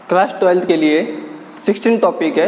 Class 12 के लिए 16 topic है,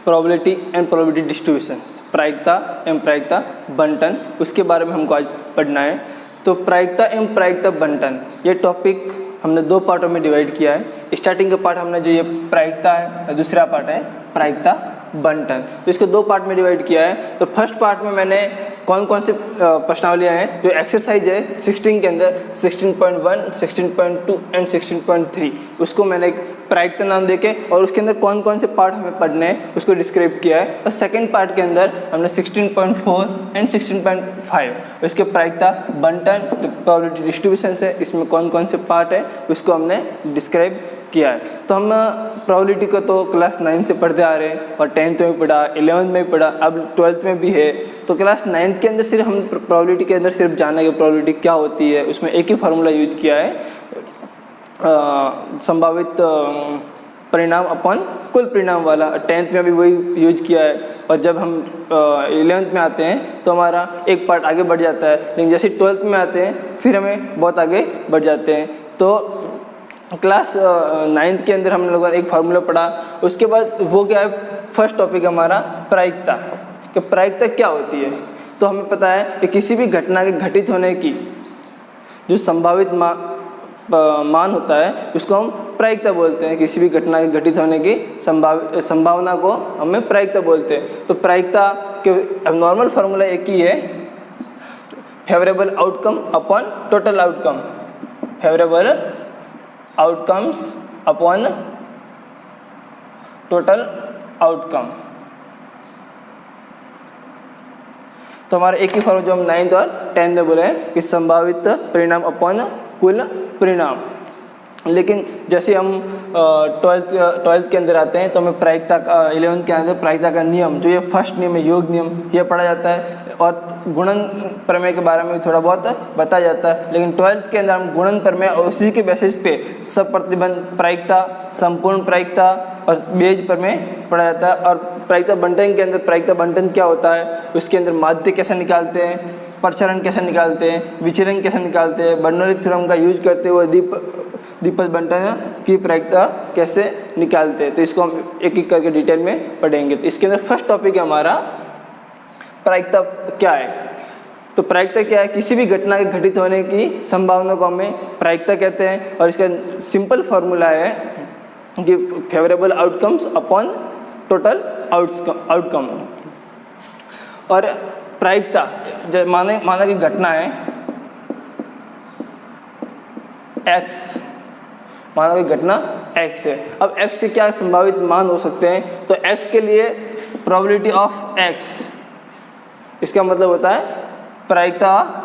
प्रोबेबिलिटी एंड प्रोबेबिलिटी डिस्ट्रीब्यूशंस, प्रायिकता एवं प्रायिकता बंटन, उसके बारे में हमको आज पढ़ना है। तो प्रायिकता एवं प्रायिकता बंटन ये टॉपिक हमने दो पार्टों में डिवाइड किया है। स्टार्टिंग का पार्ट हमने जो ये प्रायिकता है और दूसरा पार्ट है प्रायिकता बंटन, तो इसको दो पार्ट में डिवाइड किया है। तो फर्स्ट पार्ट में मैंने कौन कौन से प्रश्नावलियाँ हैं जो एक्सरसाइज है 16 के अंदर 16.1, 16.2 एंड 16.3, उसको मैंने एक प्रायिकता नाम देके और उसके अंदर कौन कौन से पार्ट हमें पढ़ने हैं उसको डिस्क्राइब किया है। और सेकंड पार्ट के अंदर हमने 16.4 एंड 16.5 उसके प्रायिकता बंटन प्रोबेबिलिटी डिस्ट्रीब्यूशन है, इसमें कौन कौन से पार्ट है उसको हमने डिस्क्राइब किया है। तो हम प्रोबेबिलिटी को तो क्लास 9 से पढ़ते आ रहे हैं और 10th में भी पढ़ा, 11th में भी पढ़ा, अब 12th में भी है। तो क्लास 9th के अंदर सिर्फ हम प्रोबेबिलिटी के अंदर सिर्फ जाना कि प्रोबेबिलिटी क्या होती है, उसमें एक ही फार्मूला यूज किया है, संभावित परिणाम अपन कुल परिणाम वाला। 10th में भी वही यूज किया है। और जब हम 11th में आते हैं तो हमारा एक पार्ट आगे बढ़ जाता है, लेकिन जैसे 12th में आते हैं फिर हमें बहुत आगे बढ़ जाते हैं। तो क्लास 9th के अंदर हम लोगों ने एक फार्मूला पढ़ा, उसके बाद वो क्या है, फर्स्ट टॉपिक हमारा प्रायिकता, कि प्रायिकता क्या होती है। तो हमें पता है कि किसी भी घटना के घटित होने की जो संभावित मान होता है उसको हम प्रायिकता बोलते हैं। किसी भी घटना के घटित होने की संभावना को हमें प्रायिकता बोलते हैं। तो प्रायिकता के नॉर्मल फार्मूला एक ही है, favourable outcome upon total outcome, favourable outcomes upon total outcome. तो हमारा एक ही फॉर्मूला जो हम 9th और 10th में बोले हैं कि संभावित परिणाम अपॉन कुल परिणाम। लेकिन जैसे हम 12th के अंदर आते हैं तो हमें प्रायिकता का 11th के अंदर प्रायिकता का नियम जो ये फर्स्ट नियम है, योग नियम, ये पढ़ा जाता है और गुणन प्रमेय के बारे में भी थोड़ा बहुत बताया जाता है। लेकिन 12th के अंदर हम गुणन प्रमेय और उसी के बेसिस पे सब प्रतिबंध प्रायिकता, संपूर्ण प्रायिकता और बेज प्रमेय पढ़ा जाता है। और प्रायिकता बंटन के अंदर प्रायिकता बंटन क्या होता है, उसके अंदर माध्य कैसे निकालते हैं, प्रचरण कैसे निकालते हैं, विचलन कैसे निकालते हैं, बर्नौली थ्योरम का यूज करते हुए द्विपद बंटन की प्रायिकता कैसे निकालते हैं, तो इसको हम एक एक करके डिटेल में पढ़ेंगे। तो इसके अंदर फर्स्ट टॉपिक है हमारा प्रायिकता क्या है। तो प्रायिकता क्या है, किसी भी घटना के घटित होने की संभावना को हमें प्रायिकता कहते हैं। और इसका सिंपल फार्मूला है कि favourable outcomes upon total outcome. और प्रायिकता माना कि घटना है x, माना कि घटना x है। अब x के क्या संभावित मान हो सकते हैं, तो x के लिए प्रोबेबिलिटी ऑफ x, इसका मतलब होता है प्रायिकता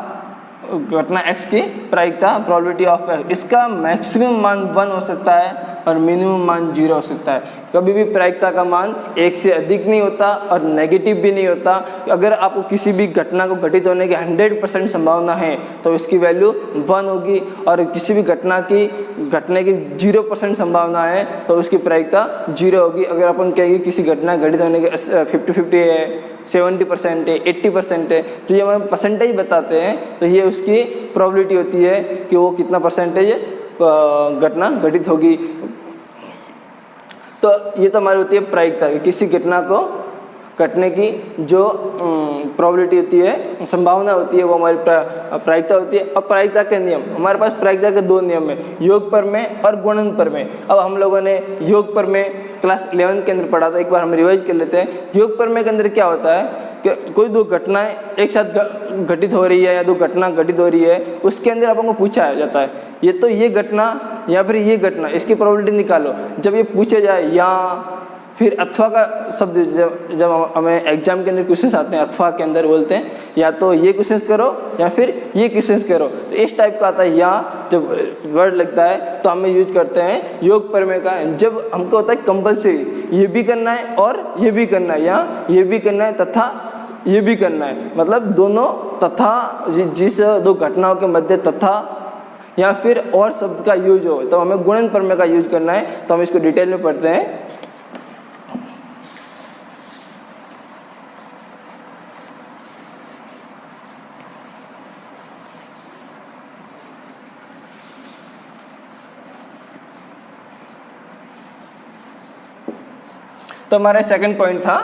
घटना x की प्रायिकता प्रोबेबिलिटी ऑफ x, इसका मैक्सिमम मान 1 हो सकता है और मिनिमम मान 0 हो सकता है। कभी भी प्रायिकता का मान 1 से अधिक नहीं होता और नेगेटिव भी नहीं होता। अगर आपको किसी भी घटना को घटित होने की 100% संभावना है तो इसकी वैल्यू 1 होगी, और किसी भी घटना की घटने की 0% संभावना है तो उसकी प्रायिकता 0 होगी। अगर अपन कहेंगे किसी घटना घटित होने की 50-50 है, 70% है, 80% है, तो ये हमें परसेंटेज बताते हैं, तो ये उसकी प्रोबेबिलिटी होती है कि वो कितना परसेंटेज घटना घटित होगी। तो ये तो हमारी होती है प्रायिकता, किसी घटना को घटने की जो प्रोबेबिलिटी होती है, संभावना होती है, वो हमारी प्रायिकता होती है। और प्रायिकता के नियम, हमारे पास प्रायिकता के दो नियम है, योग प्रमेय और गुणन प्रमेय। अब हम लोगों ने योग प्रमेय क्लास 11 के अंदर पढ़ा था, एक बार हम रिवाइज कर लेते हैं। योग प्रमेय के अंदर क्या होता है कि कोई दो घटनाएं एक साथ घटित हो रही है या दो घटना घटित हो रही है, उसके अंदर अपन को पूछा जाता है ये तो ये घटना या फिर ये घटना, इसकी प्रोबेबिलिटी निकालो। जब ये पूछा जाए या फिर अथवा का शब्द, जब हमें एग्जाम के अंदर क्वेश्चंस आते हैं अथवा के अंदर बोलते हैं या तो ये क्वेश्चंस करो या फिर ये क्वेश्चंस करो, तो इस टाइप का आता है या जब वर्ड लगता है तो हमें यूज करते हैं योग प्रमेय का। जब हमको होता है कंपल्सरी ये भी करना है और ये भी करना है, या ये भी करना है तथा ये भी करना है, मतलब दोनों तथा जिस दो घटनाओं के मध्य तथा या फिर और शब्द का यूज हो तो हमें गुणन प्रमेय का यूज करना है। तो हम इसको डिटेल में पढ़ते हैं। तो हमारा सेकंड पॉइंट था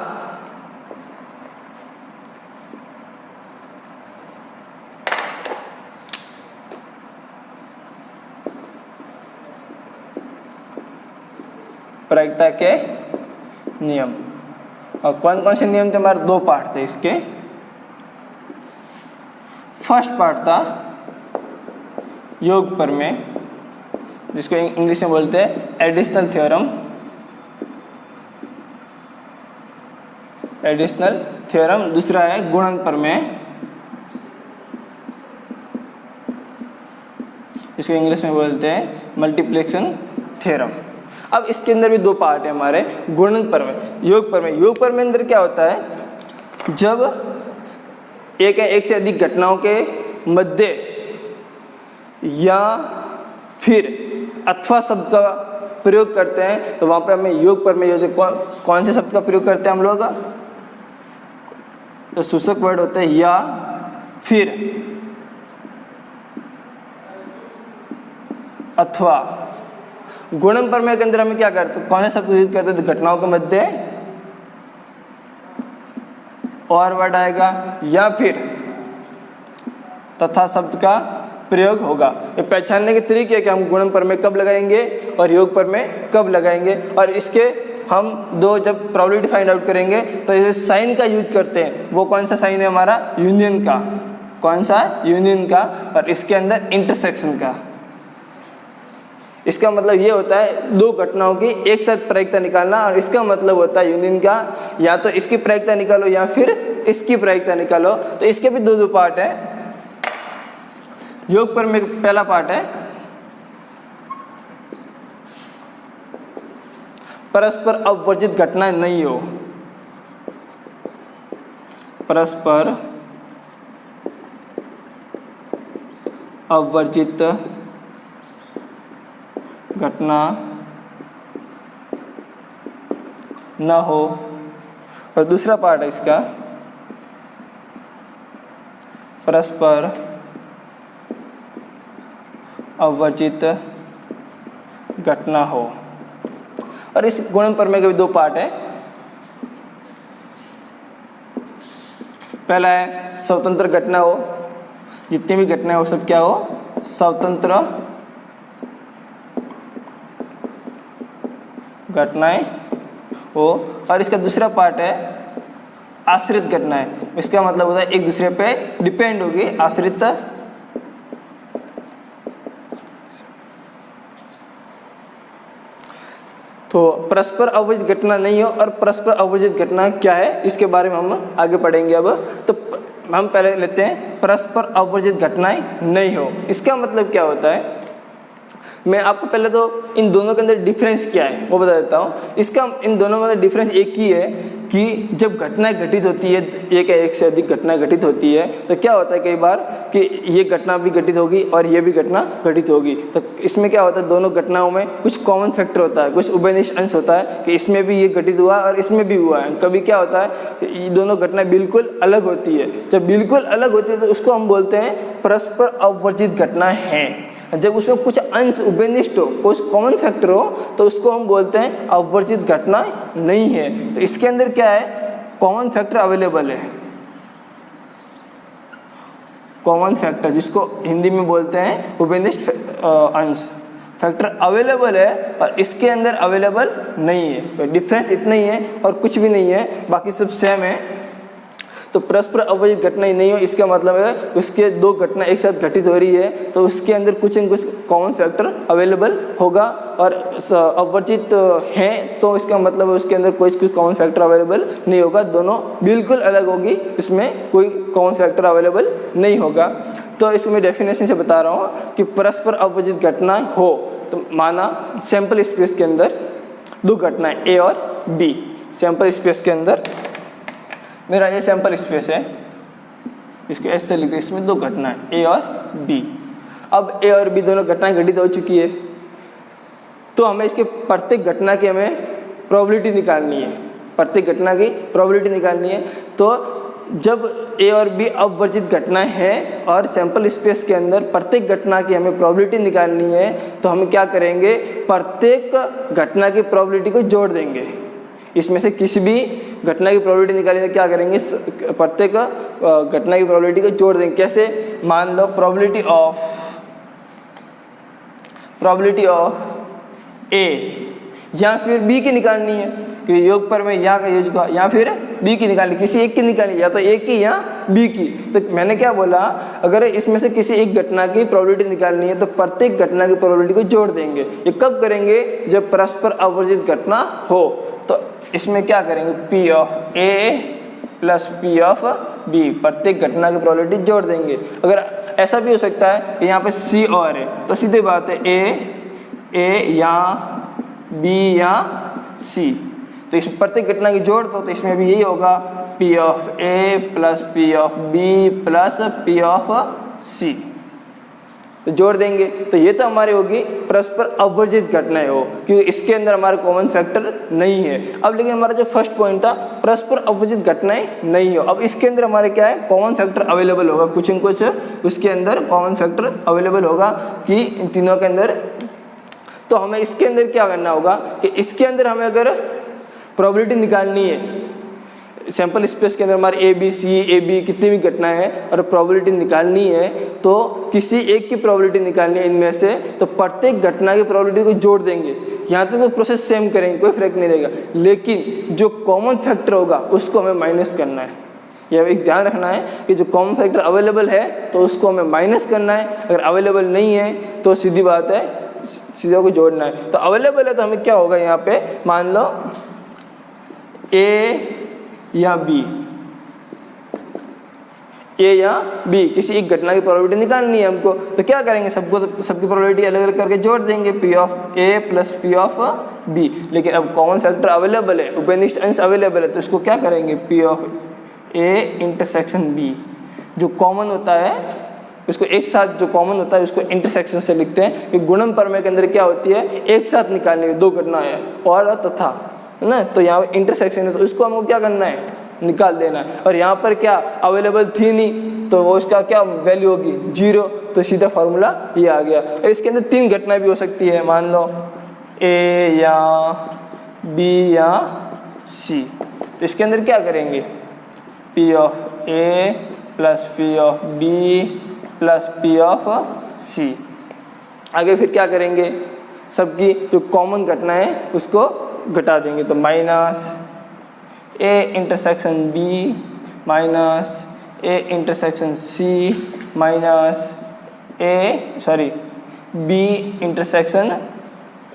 प्रायिकता के नियम। और कौन कौन से नियम थे? हमारे दो पार्ट थे इसके। फर्स्ट पार्ट था योग प्रमेय, जिसको इंग्लिश में बोलते हैं एडिशनल थ्योरम। Additional theorem. दूसरा है गुणन प्रमेय, जिसको इंग्लिश में बोलते हैं मल्टीप्लिकेशन थ्योरम। अब इसके अंदर भी दो पार्ट है हमारे, गुणन प्रमेय, योग प्रमेय। योग प्रमेय अंदर क्या होता है? जब एक से अधिक घटनाओं के मध्य या फिर अथवा शब्द का प्रयोग करते हैं तो वहां पर हमें योग प्रमेय कौन से शब्द का प्रयोग करते हैं हम लोग? तो सूचक वर्ड होते हैं या फिर अथवा। गुणन प्रमेय के अंदर हमें क्या करते हैं? कौन से शब्द यूज करते हैं? तो घटनाओं के मध्य और वर्ड आएगा या फिर तथा शब्द का प्रयोग होगा। ये पहचानने के तरीके है कि हम गुणन प्रमेय कब लगाएंगे और योग प्रमेय कब लगाएंगे। और इसके हम दो जब प्रोबेबिलिटी फाइंड आउट करेंगे तो ये साइन का यूज करते हैं। वो कौन सा साइन है हमारा? यूनियन का। कौन सा? यूनियन का। और इसके अंदर इंटरसेक्शन का। इसका मतलब ये होता है दो घटनाओं की एक साथ प्रायिकता निकालना, और इसका मतलब होता है यूनियन का या तो इसकी प्रायिकता निकालो या फिर इसकी प्रायिकता निकालो। तो इसके भी दो पार्ट है। योग प्रमेय पहला पार्ट है परस्पर अवर्जित घटनाएं नहीं हो। परस्पर अवर्जित घटना न हो। और दूसरा पार्ट है इसका परस्पर अवर्जित घटना हो। और इस गुणन प्रमेय के भी दो पार्ट है। पहला है स्वतंत्र घटना हो, जितनी भी घटनाएं हो सब क्या हो? स्वतंत्र घटनाएं हो। और इसका दूसरा पार्ट है आश्रित घटनाएं। इसका मतलब होता है एक दूसरे पे डिपेंड होगी, आश्रित। तो परस्पर अवर्जित घटना नहीं हो और परस्पर अवर्जित घटना क्या है इसके बारे में हम आगे पढ़ेंगे। अब तो हम पहले लेते हैं परस्पर अवर्जित घटनाएं नहीं हो। इसका मतलब क्या होता है? मैं आपको पहले तो इन दोनों के अंदर डिफरेंस क्या है वो बता देता हूँ। इसका इन दोनों में डिफरेंस एक ही है कि जब घटनाएं घटित होती है, एक से अधिक घटनाएं घटित होती है तो क्या होता है कई बार कि ये घटना भी घटित होगी और ये भी घटना घटित होगी। तो इसमें क्या होता है? दोनों घटनाओं में कुछ कॉमन फैक्टर होता है, कुछ उभयनिष्ठ अंश होता है कि इसमें भी ये घटित हुआ और इसमें भी हुआ है। कभी क्या होता है ये दोनों घटनाएं बिल्कुल अलग होती है। जब बिल्कुल अलग होती है तो उसको हम बोलते हैं परस्पर अवर्जित घटनाएं हैं। जब उसमें कुछ अंश उभयनिष्ठ हो, कुछ कॉमन फैक्टर हो तो उसको हम बोलते हैं अवर्जित घटना नहीं है। तो इसके अंदर क्या है? कॉमन फैक्टर अवेलेबल है। कॉमन फैक्टर जिसको हिंदी में बोलते हैं उभयनिष्ठ अंश, फैक्टर अवेलेबल है और इसके अंदर अवेलेबल नहीं है। डिफरेंस इतना ही है और कुछ भी नहीं है, बाकी सब सेम है। तो परस्पर अवर्जित घटना ही नहीं हो इसका मतलब है उसके दो घटना एक साथ घटित हो रही है तो उसके अंदर कुछ न कुछ कॉमन फैक्टर अवेलेबल होगा। और अवर्जित है तो इसका मतलब है उसके अंदर कुछ कॉमन फैक्टर अवेलेबल नहीं होगा। दोनों बिल्कुल अलग होगी, इसमें कोई कॉमन फैक्टर अवेलेबल नहीं होगा। तो इसको मैं डेफिनेशन से बता रहा हूँ कि परस्पर अवर्जित घटना हो तो माना सैंपल स्पेस के अंदर दो घटनाएं ए और बी। सैंपल स्पेस के अंदर मेरा ये सैंपल स्पेस है, इसको ऐसे से लिखते हैं। इसमें दो घटनाएं ए और बी। अब ए और बी दोनों घटनाएं घटित हो चुकी है तो हमें इसके प्रत्येक घटना की हमें प्रोबेबिलिटी निकालनी है। प्रत्येक घटना की प्रोबेबिलिटी निकालनी है। तो जब ए और बी अवर्जित घटनाएं हैं और सैंपल स्पेस के अंदर प्रत्येक घटना की हमें प्रोबेबिलिटी निकालनी है तो हम क्या करेंगे? प्रत्येक घटना की प्रोबेबिलिटी को जोड़ देंगे। इसमें से किसी भी घटना की प्रोबेबिलिटी निकालने तो क्या करेंगे, प्रत्येक घटना की प्रोबेबिलिटी को जोड़ देंगे। कैसे, मान लो प्रोबेबिलिटी ऑफ ए या फिर बी की निकालनी है, क्योंकि योग पर मैं या का यूज हुआ, या फिर बी की निकालनी, किसी एक की निकालनी, या तो ए की या बी की। तो मैंने क्या बोला, अगर इसमें से किसी एक घटना की प्रोबेबिलिटी निकालनी है तो प्रत्येक घटना की प्रोबेबिलिटी को जोड़ देंगे। ये कब करेंगे, जब परस्पर अवर्जित घटना हो। तो इसमें क्या करेंगे, P of A plus P of B, प्रत्येक घटना की प्रोबेबिलिटी जोड़ देंगे। अगर ऐसा भी हो सकता है कि यहाँ पे सी और है, तो सीधी बात है ए या बी या सी, तो इस प्रत्येक घटना की जोड़ दो, तो इसमें भी यही होगा, P of A plus P of B plus P of C, तो जोड़ देंगे। तो ये तो हमारी होगी परस्पर अवर्जित घटनाएं हो, क्योंकि इसके अंदर हमारा कॉमन फैक्टर नहीं है। अब लेकिन हमारा जो फर्स्ट पॉइंट था, परस्पर अवर्जित घटनाएं नहीं हो, अब इसके अंदर हमारे क्या है, कॉमन फैक्टर अवेलेबल होगा, कुछ न कुछ उसके अंदर कॉमन फैक्टर अवेलेबल होगा कि इन तीनों के अंदर। तो हमें इसके अंदर क्या करना होगा कि इसके अंदर हमें अगर प्रोबेबिलिटी निकालनी है, सैंपल स्पेस के अंदर हमारे ए बी कितनी भी घटनाएं हैं और प्रोबेबिलिटी निकालनी है, तो किसी एक की प्रोबेबिलिटी निकालनी है इनमें से, तो प्रत्येक घटना की प्रोबेबिलिटी को जोड़ देंगे। यहाँ तक तो प्रोसेस सेम करेंगे, कोई फर्क नहीं रहेगा, लेकिन जो कॉमन फैक्टर होगा उसको हमें माइनस करना है। यह एक ध्यान रखना है कि जो कॉमन फैक्टर अवेलेबल है तो उसको हमें माइनस करना है, अगर अवेलेबल नहीं है तो सीधी बात है सीधा को जोड़ना है। तो अवेलेबल है तो हमें क्या होगा, यहाँ पे मान लो ए या बी किसी एक घटना की प्रोबेबिलिटी निकालनी है हमको, तो क्या करेंगे, सबकी प्रोबेबिलिटी अलग अलग करके जोड़ देंगे, P of A plus P of B. लेकिन अब कॉमन फैक्टर अवेलेबल है, उभयनिष्ठ अंश अवेलेबल है, तो इसको क्या करेंगे, P of A intersection B, जो कॉमन होता है उसको एक साथ, जो कॉमन होता है उसको इंटरसेक्शन से लिखते हैं, कि गुणन प्रमेय के अंदर क्या होती है, एक साथ निकालने की दो घटना है और तथा, है ना, तो यहाँ इंटरसेक्शन है तो उसको हमको क्या करना है, निकाल देना है। और यहाँ पर क्या अवेलेबल थी नहीं, तो वो उसका क्या वैल्यू होगी, 0, तो सीधा फार्मूला ये आ गया। और इसके अंदर तीन घटना भी हो सकती है, मान लो ए या बी या सी, तो इसके अंदर क्या करेंगे, P of A plus P of B plus P of C. आगे फिर क्या करेंगे, सबकी जो कॉमन घटना है उसको घटा देंगे, तो minus A intersection B minus A intersection C minus B intersection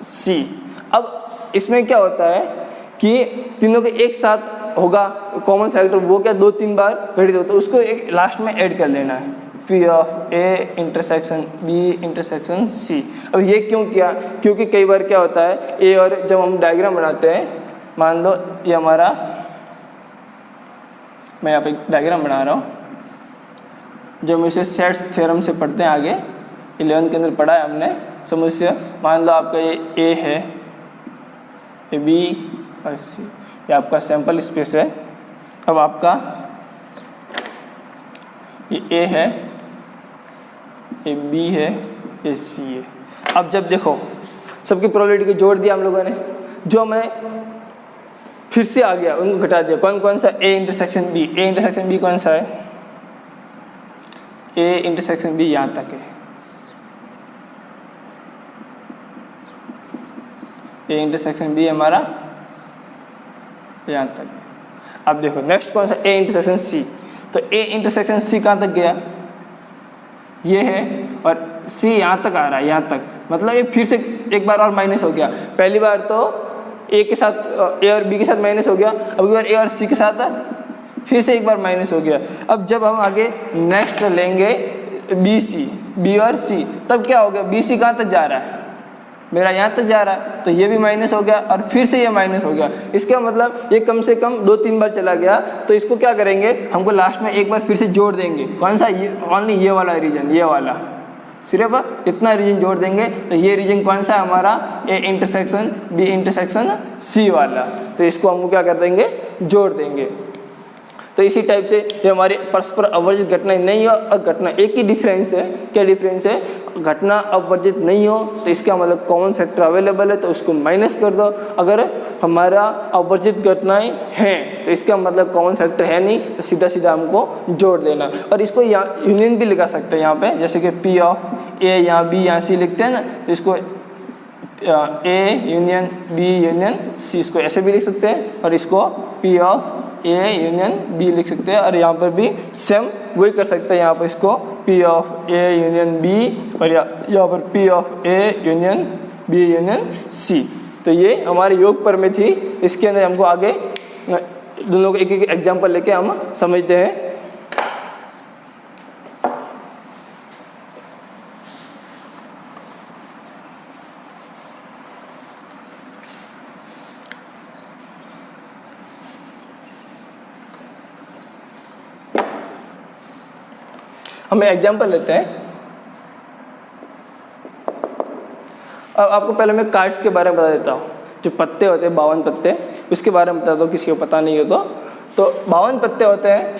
C. अब इसमें क्या होता है कि तीनों के एक साथ होगा कॉमन फैक्टर, वो क्या 2-3 बार घटित होता है, उसको एक लास्ट में ऐड कर लेना है, P of A intersection B intersection C. अब ये क्यों किया, क्योंकि कई बार क्या होता है, ए और जब हम डायग्राम बनाते हैं, मान लो ये हमारा, मैं यहाँ पे डायग्राम बना रहा हूँ, जो हम इसे सेट्स थ्योरम से पढ़ते हैं आगे 11th के अंदर पढ़ा है हमने समस्या। मान लो आपका ये ए है, ये बी और सी, ये आपका सैंपल स्पेस है। अब आपका ये ए है, ये बी है, ये सी है। अब जब देखो सबकी प्रोबेबिलिटी को जोड़ दिया हम लोगों ने, जो हमें फिर से आ गया उनको घटा दिया, कौन कौन सा, A intersection B, A intersection B कौन सा है, ए इंटरसेक्शन बी यहाँ तक है, ए इंटरसेक्शन बी हमारा यहाँ तक। अब देखो नेक्स्ट कौन सा, ए इंटरसेक्शन सी, तो ए इंटरसेक्शन सी कहाँ तक गया, ये है, और सी यहाँ तक आ रहा है, यहाँ तक, मतलब ये फिर से एक बार और माइनस हो गया। पहली बार तो ए के साथ, ए और बी के साथ माइनस हो गया, अब एक बार ए और सी के साथ फिर से एक बार माइनस हो गया। अब जब हम आगे नेक्स्ट लेंगे बी और सी, तब क्या हो गया, बी सी कहाँ तक जा रहा है, मेरा यहाँ तक जा रहा है, तो ये भी माइनस हो गया और फिर से ये माइनस हो गया। इसका मतलब ये कम से कम 2-3 बार चला गया, तो इसको क्या करेंगे, हमको लास्ट में एक बार फिर से जोड़ देंगे, कौन सा, ये ओनली ये वाला रीजन, ये वाला सिर्फ इतना रीजन जोड़ देंगे। तो ये रीजन कौन सा है हमारा, A intersection B intersection C वाला, तो इसको हमको क्या कर देंगे, जोड़ देंगे। तो इसी टाइप से ये हमारी परस्पर अवर्जित घटना नहीं है, और घटना एक ही डिफरेंस है, क्या डिफरेंस है, घटना अपवर्जित नहीं हो तो इसका मतलब कॉमन फैक्टर अवेलेबल है तो उसको माइनस कर दो। अगर हमारा अपवर्जित घटनाएं हैं तो इसका मतलब कॉमन फैक्टर है नहीं तो सीधा सीधा हमको जोड़ देना। और इसको यहाँ यूनियन भी लिखा सकते हैं यहाँ पे, जैसे कि P ऑफ A यहाँ B यहाँ C लिखते हैं ना, तो इसको A union B union C इसको ऐसे भी लिख सकते हैं और इसको P of A union B लिख सकते हैं। और यहाँ पर भी सेम वही कर सकते हैं, यहाँ पर इसको P of A union B और यहाँ पर P of A union B union C। तो ये हमारे योग पर में थी। इसके अंदर हमको आगे दोनों को एक एक एग्जाम्पल लेके हम समझते हैं। हम एग्जाम्पल लेते हैं। अब आपको पहले मैं कार्ड्स के बारे में बता देता हूँ। जो पत्ते होते हैं 52 पत्ते, उसके बारे में बता दो, किसी को पता नहीं हो तो 52 पत्ते होते हैं।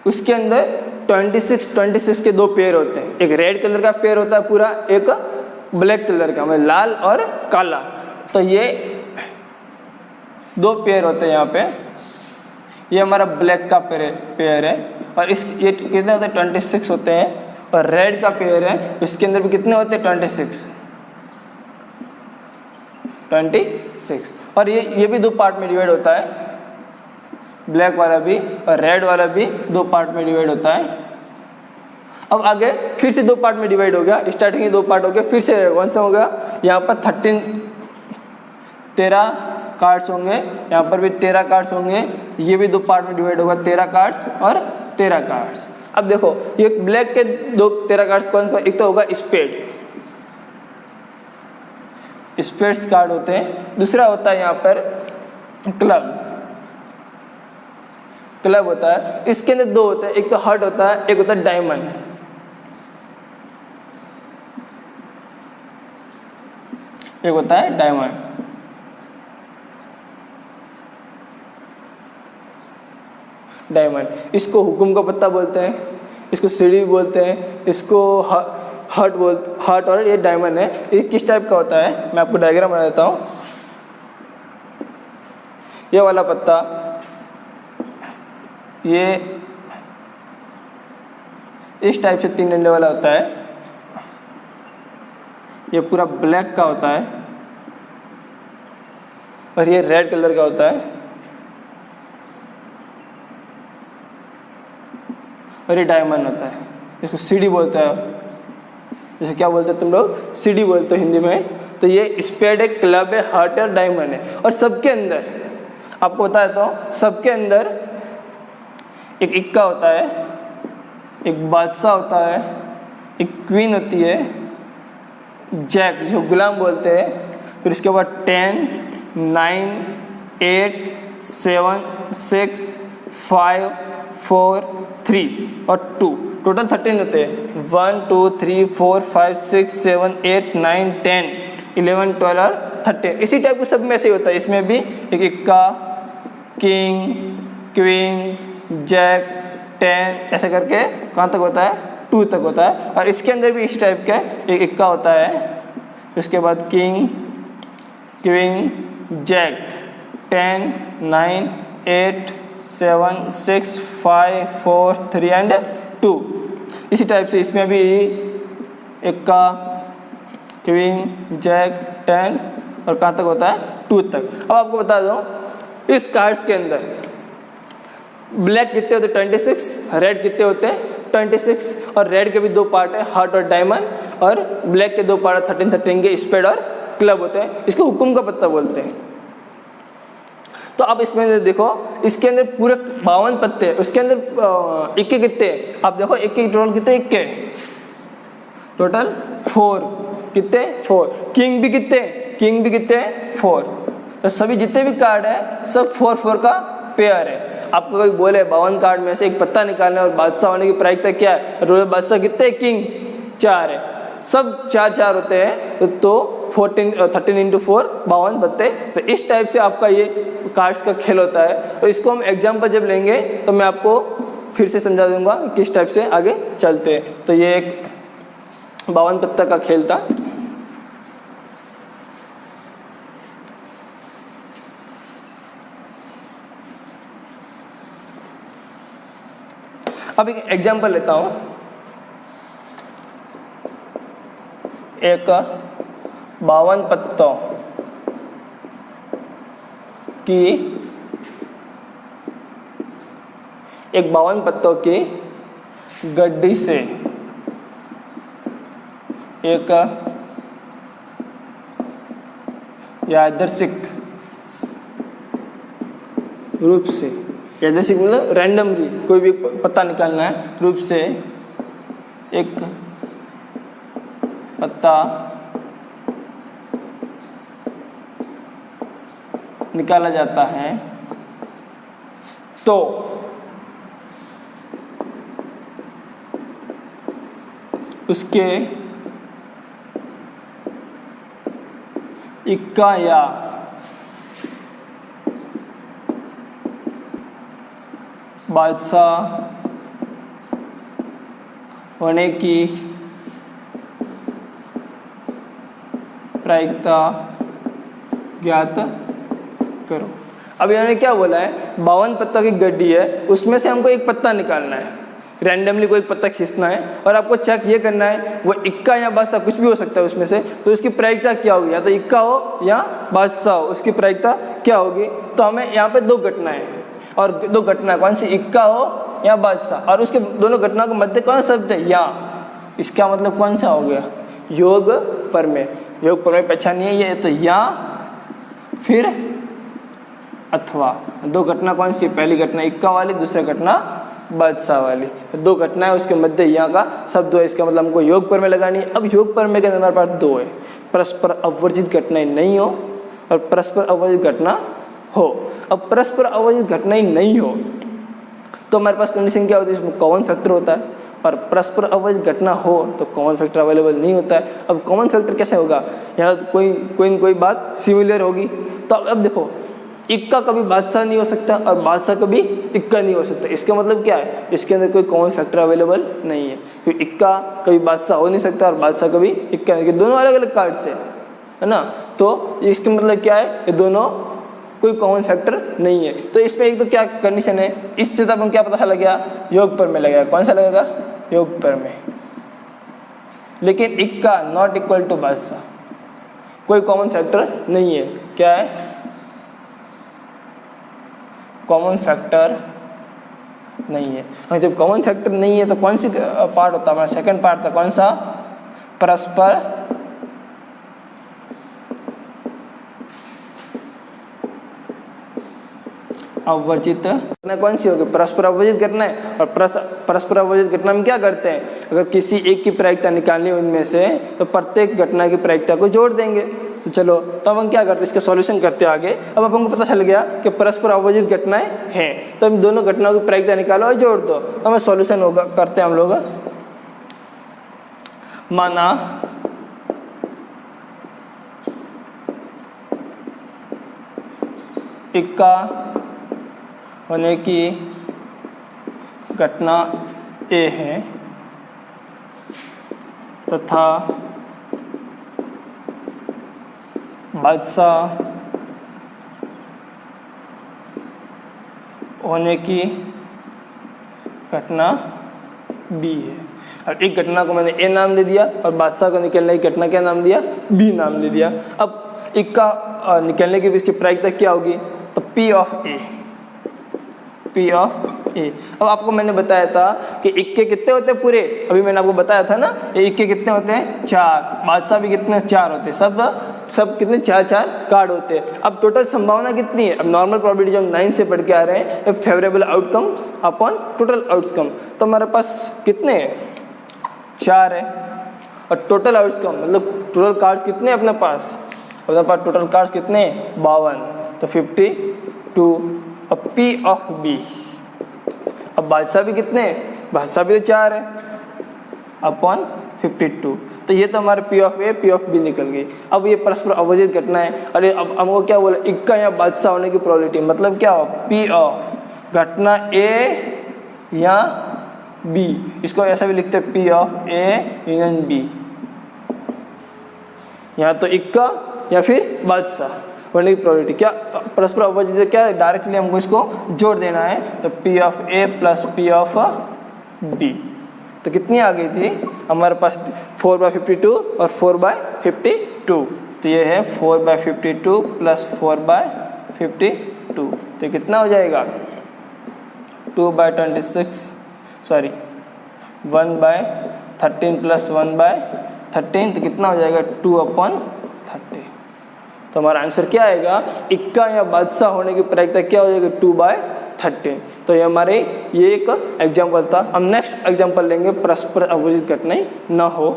उसके अंदर 26 के दो पेयर होते हैं। एक रेड कलर का पेयर होता है पूरा, एक ब्लैक कलर का, मतलब लाल और काला। तो ये दो पेयर होते हैं यहाँ पे। ये हमारा ब्लैक का पेयर है और ये कितने होते हैं 26 होते हैं। और रेड का पेयर है, इसके अंदर भी कितने होते हैं 26। और ये भी दो पार्ट में डिवाइड होता है, ब्लैक वाला भी और रेड वाला भी दो पार्ट में डिवाइड होता है। अब आगे फिर से दो पार्ट में डिवाइड हो गया, स्टार्टिंग में दो पार्ट हो गया, फिर से कौन सा हो गया, यहाँ पर 13 कार्ड्स होंगे, यहाँ पर भी 13 कार्ड्स होंगे। ये भी दो पार्ट में डिवाइड होगा, 13 कार्ड्स और 13 कार्ड्स। अब देखो ये ब्लैक के दो 13 कार्ड्स कौन सा, एक तो होगा स्पेड्स कार्ड होते हैं, दूसरा होता है यहाँ पर क्लब होता है। इसके अंदर दो होते हैं, एक तो हार्ट होता है, एक होता है डायमंड। एक होता है डायमंड। इसको हुक्म का पत्ता बोलते हैं, इसको सीढ़ी बोलते हैं, इसको हार्ट और ये डायमंड है। ये किस टाइप का होता है, मैं आपको डायग्राम बना देता हूँ। ये वाला पत्ता ये इस टाइप से 3 डंडे वाला होता है। ये पूरा ब्लैक का होता है और ये रेड कलर का होता है और ये डायमंड होता है। इसको सीढ़ी बोलते हैं, जैसे क्या बोलते हैं तुम लोग, सीढ़ी बोलते हो हिंदी में। तो ये स्पेड है, क्लब है, हार्ट है, डायमंड है। और सबके अंदर आपको बता देता हूँ, सबके अंदर एक इक्का होता है, एक बादशाह होता है, एक क्वीन होती है, जैक जो गुलाम बोलते हैं, फिर इसके बाद 10, 9, 8, 7, 6, 5, 4, 3 और 2, टोटल 13 होते हैं। 1, 2, 3, 4, 5, 6, 7, 8, 9, 10, 11, 12 और 13। इसी टाइप के सब में ऐसे ही होता है। इसमें भी एक इक्का, किंग, क्वीन, जैक, 10 ऐसे करके कहाँ तक होता है, 2 तक होता है। और इसके अंदर भी इसी टाइप का एक इक्का होता है, उसके बाद किंग, क्वीन, जैक, 10, 9, 8, 7, 6, 5, 4, 3 एंड 2। इसी टाइप से इसमें भी इक्का, क्वीन, जैक, 10 और कहाँ तक होता है, 2 तक। अब आपको बता दूँ, इस कार्ड्स के अंदर ब्लैक कितने होते हैं 26, रेड कितने होते हैं 26। और रेड के भी दो पार्ट है, हार्ट और डायमंड, और ब्लैक के दो पार्ट 13 के स्पेड और क्लब होते हैं। इसको हुक्म का पत्ता बोलते हैं। तो आप इसमें देखो, इसके अंदर पूरे 52 पत्ते हैं, उसके अंदर इक्के कितने, आप देखो इक्के टोटल कितने, इक्के टोटल 4 कितने, 4। किंग भी कितने 4। तो सभी जितने भी कार्ड है सब 4 का पेयर है। आपको कोई बोले 52 कार्ड में से एक पत्ता निकालना और बादशाह होने की प्रायिकता क्या है, रोयल बादशाह कितने, किंग 4 है, सब 4 होते हैं। तो 13 इंटू 4 52 पत्ते। तो इस टाइप से आपका ये कार्ड्स का खेल होता है। तो इसको हम एग्जाम्पल जब लेंगे तो मैं आपको फिर से समझा दूंगा किस टाइप से आगे चलते हैं। तो ये एक 52 पत्ता का खेल था। अब एक एग्जांपल लेता हूं। एक 52 पत्तों की 52 पत्तों की गड्डी से एक यादृच्छिक रूप से, यादृच्छिक मतलब रैंडमली कोई भी पत्ता निकालना है, रूप से एक पत्ता निकाला जाता है तो उसके इक्का या बादशाह होने की प्रायिकता ज्ञात करो। अब इन्होंने क्या बोला है, 52 पत्ता की गड्डी है, उसमें से हमको एक पत्ता निकालना है, रैंडमली कोई पत्ता खींचना है और आपको चेक ये करना है वो इक्का या बादशाह कुछ भी हो सकता है उसमें से, तो उसकी प्रायिकता क्या होगी, या तो इक्का हो या बादशाह हो, उसकी प्रायिकता क्या होगी। तो हमें यहाँ पे दो घटनाएं और दो घटना कौन सी, इक्का हो या बादशाह, और उसके दोनों घटनाओं के मध्य कौन सा शब्द है, या। इसका मतलब कौन सा हो गया, योग प्रमेय। योग प्रमेय पहचानिए, ये तो या फिर अथवा। दो घटना कौन सी, पहली घटना इक्का वाली, दूसरी घटना बादशाह वाली। दो घटनाएं उसके मध्य यहाँ का शब्द है, इसका मतलब हमको योग प्रमेय लगानी है। अब योग प्रमेय के अंदर हमारे पास दो है, परस्पर अवर्जित घटनाएं नहीं हो और परस्पर अवर्जित घटना हो। अब परस्पर अवर्जित घटनाएं नहीं हो तो हमारे पास कंडीशन क्या होती है, इसमें कॉमन फैक्टर होता है, और परस्पर अवर्जित घटना हो तो कॉमन फैक्टर अवेलेबल नहीं होता है। अब कॉमन फैक्टर कैसे होगा, यहाँ तो कोई बात सिमिलर होगी। तो अब देखो, इक्का कभी बादशाह नहीं हो सकता और बादशाह कभी इक्का नहीं हो सकता। इसका मतलब क्या है, इसके अंदर कोई कॉमन फैक्टर अवेलेबल नहीं है, क्योंकि इक्का कभी बादशाह हो नहीं सकता और बादशाह कभी इक्का नहीं, दोनों अलग अलग कार्ड्स है ना। तो इसका मतलब क्या है, ये दोनों कोई कॉमन फैक्टर नहीं है। तो इसमें एक तो क्या कंडीशन है, इससे तब हम क्या पता लग गया, योग प्रमेय लगेगा। कौन सा लगेगा, योग प्रमेय। लेकिन इक्का नॉट इक्वल टू बादशाह, कोई कॉमन फैक्टर नहीं है। क्या है, कॉमन फैक्टर नहीं है। और जब कॉमन फैक्टर नहीं है तो कौन सी पार्ट होता है, हमारा सेकंड पार्ट था कौन सा, परस्पर अवर्जित घटना। कौन सी होगी, परस्पर अवर्जित घटना है। और परस्पर अवर्जित घटना में क्या करते हैं, अगर किसी एक की प्रायिकता निकालनी है उनमें से तो प्रत्येक घटना की प्रायिकता को जोड़ देंगे। तो चलो, तो अब हम क्या करते हैं, इसका सॉल्यूशन करते आगे। अब हमको पता चल गया कि परस्पर अवर्जित घटनाएं हैं, तो हम दोनों घटनाओं की प्रायिकता निकालो और जोड़ दो। तो हमें सॉल्यूशन होगा, करते हैं हम लोग। माना इक्का होने की घटना ए है तथा बादशाह होने की घटना बी है। और एक घटना को मैंने ए नाम दे दिया और बादशाह को निकलने की घटना क्या नाम दिया, बी नाम दे दिया। अब इक्का निकलने की इसकी प्रायिकता क्या होगी, तो P of A, P of A. अब आपको मैंने बताया था कि इक्के कितने होते हैं पूरे, अभी मैंने आपको बताया था ना, ये इक्के कितने होते हैं, 4। बादशाह भी कितने, 4 होते हैं। सब कितने, 4 कार्ड होते हैं। अब टोटल संभावना कितनी है, अब नॉर्मल प्रोबेबिलिटी जो हम 9 से पढ़ के आ रहे हैं, favourable outcomes upon total outcome. तो हमारे पास कितने हैं, 4 है। और टोटल आउटकम मतलब टोटल कार्ड्स कितने हैं अपने पास टोटल कार्ड्स कितने, 52, तो 52। अब पी ऑफ बी, अब बादशाह भी कितने, बादशाह भी तो 4 है, अपॉन 52। तो ये तो हमारे P of A, P of B निकल गई। अब ये परस्पर अवर्जित घटना है। अरे अब हमको क्या बोला, इक्का या बादशाह होने की प्रोबेबिलिटी, मतलब क्या हो, पी ऑफ घटना ए या बी, इसको ऐसा भी लिखते हैं P of A union B, या तो इक्का या फिर बादशाह होने की प्रोबेबिलिटी। क्या परस्पर अपोजिट, क्या डायरेक्टली हमको इसको जोड़ देना है, तो P of A plus P of B. तो कितनी आ गई थी हमारे पास 4/52 और 4/52, तो ये है 4/52 प्लस 4/52, तो कितना हो जाएगा 2/26, सॉरी 1/13 प्लस 1/13, तो कितना हो जाएगा 2/30। तो हमारा आंसर क्या आएगा, इक्का या बादशाह होने की प्रायिकता क्या हो जाएगी 2/13। तो ये हमारे ये एक एग्जाम्पल था। हम नेक्स्ट एग्जाम्पल लेंगे परस्पर अपोजिट कठिनाई ना हो।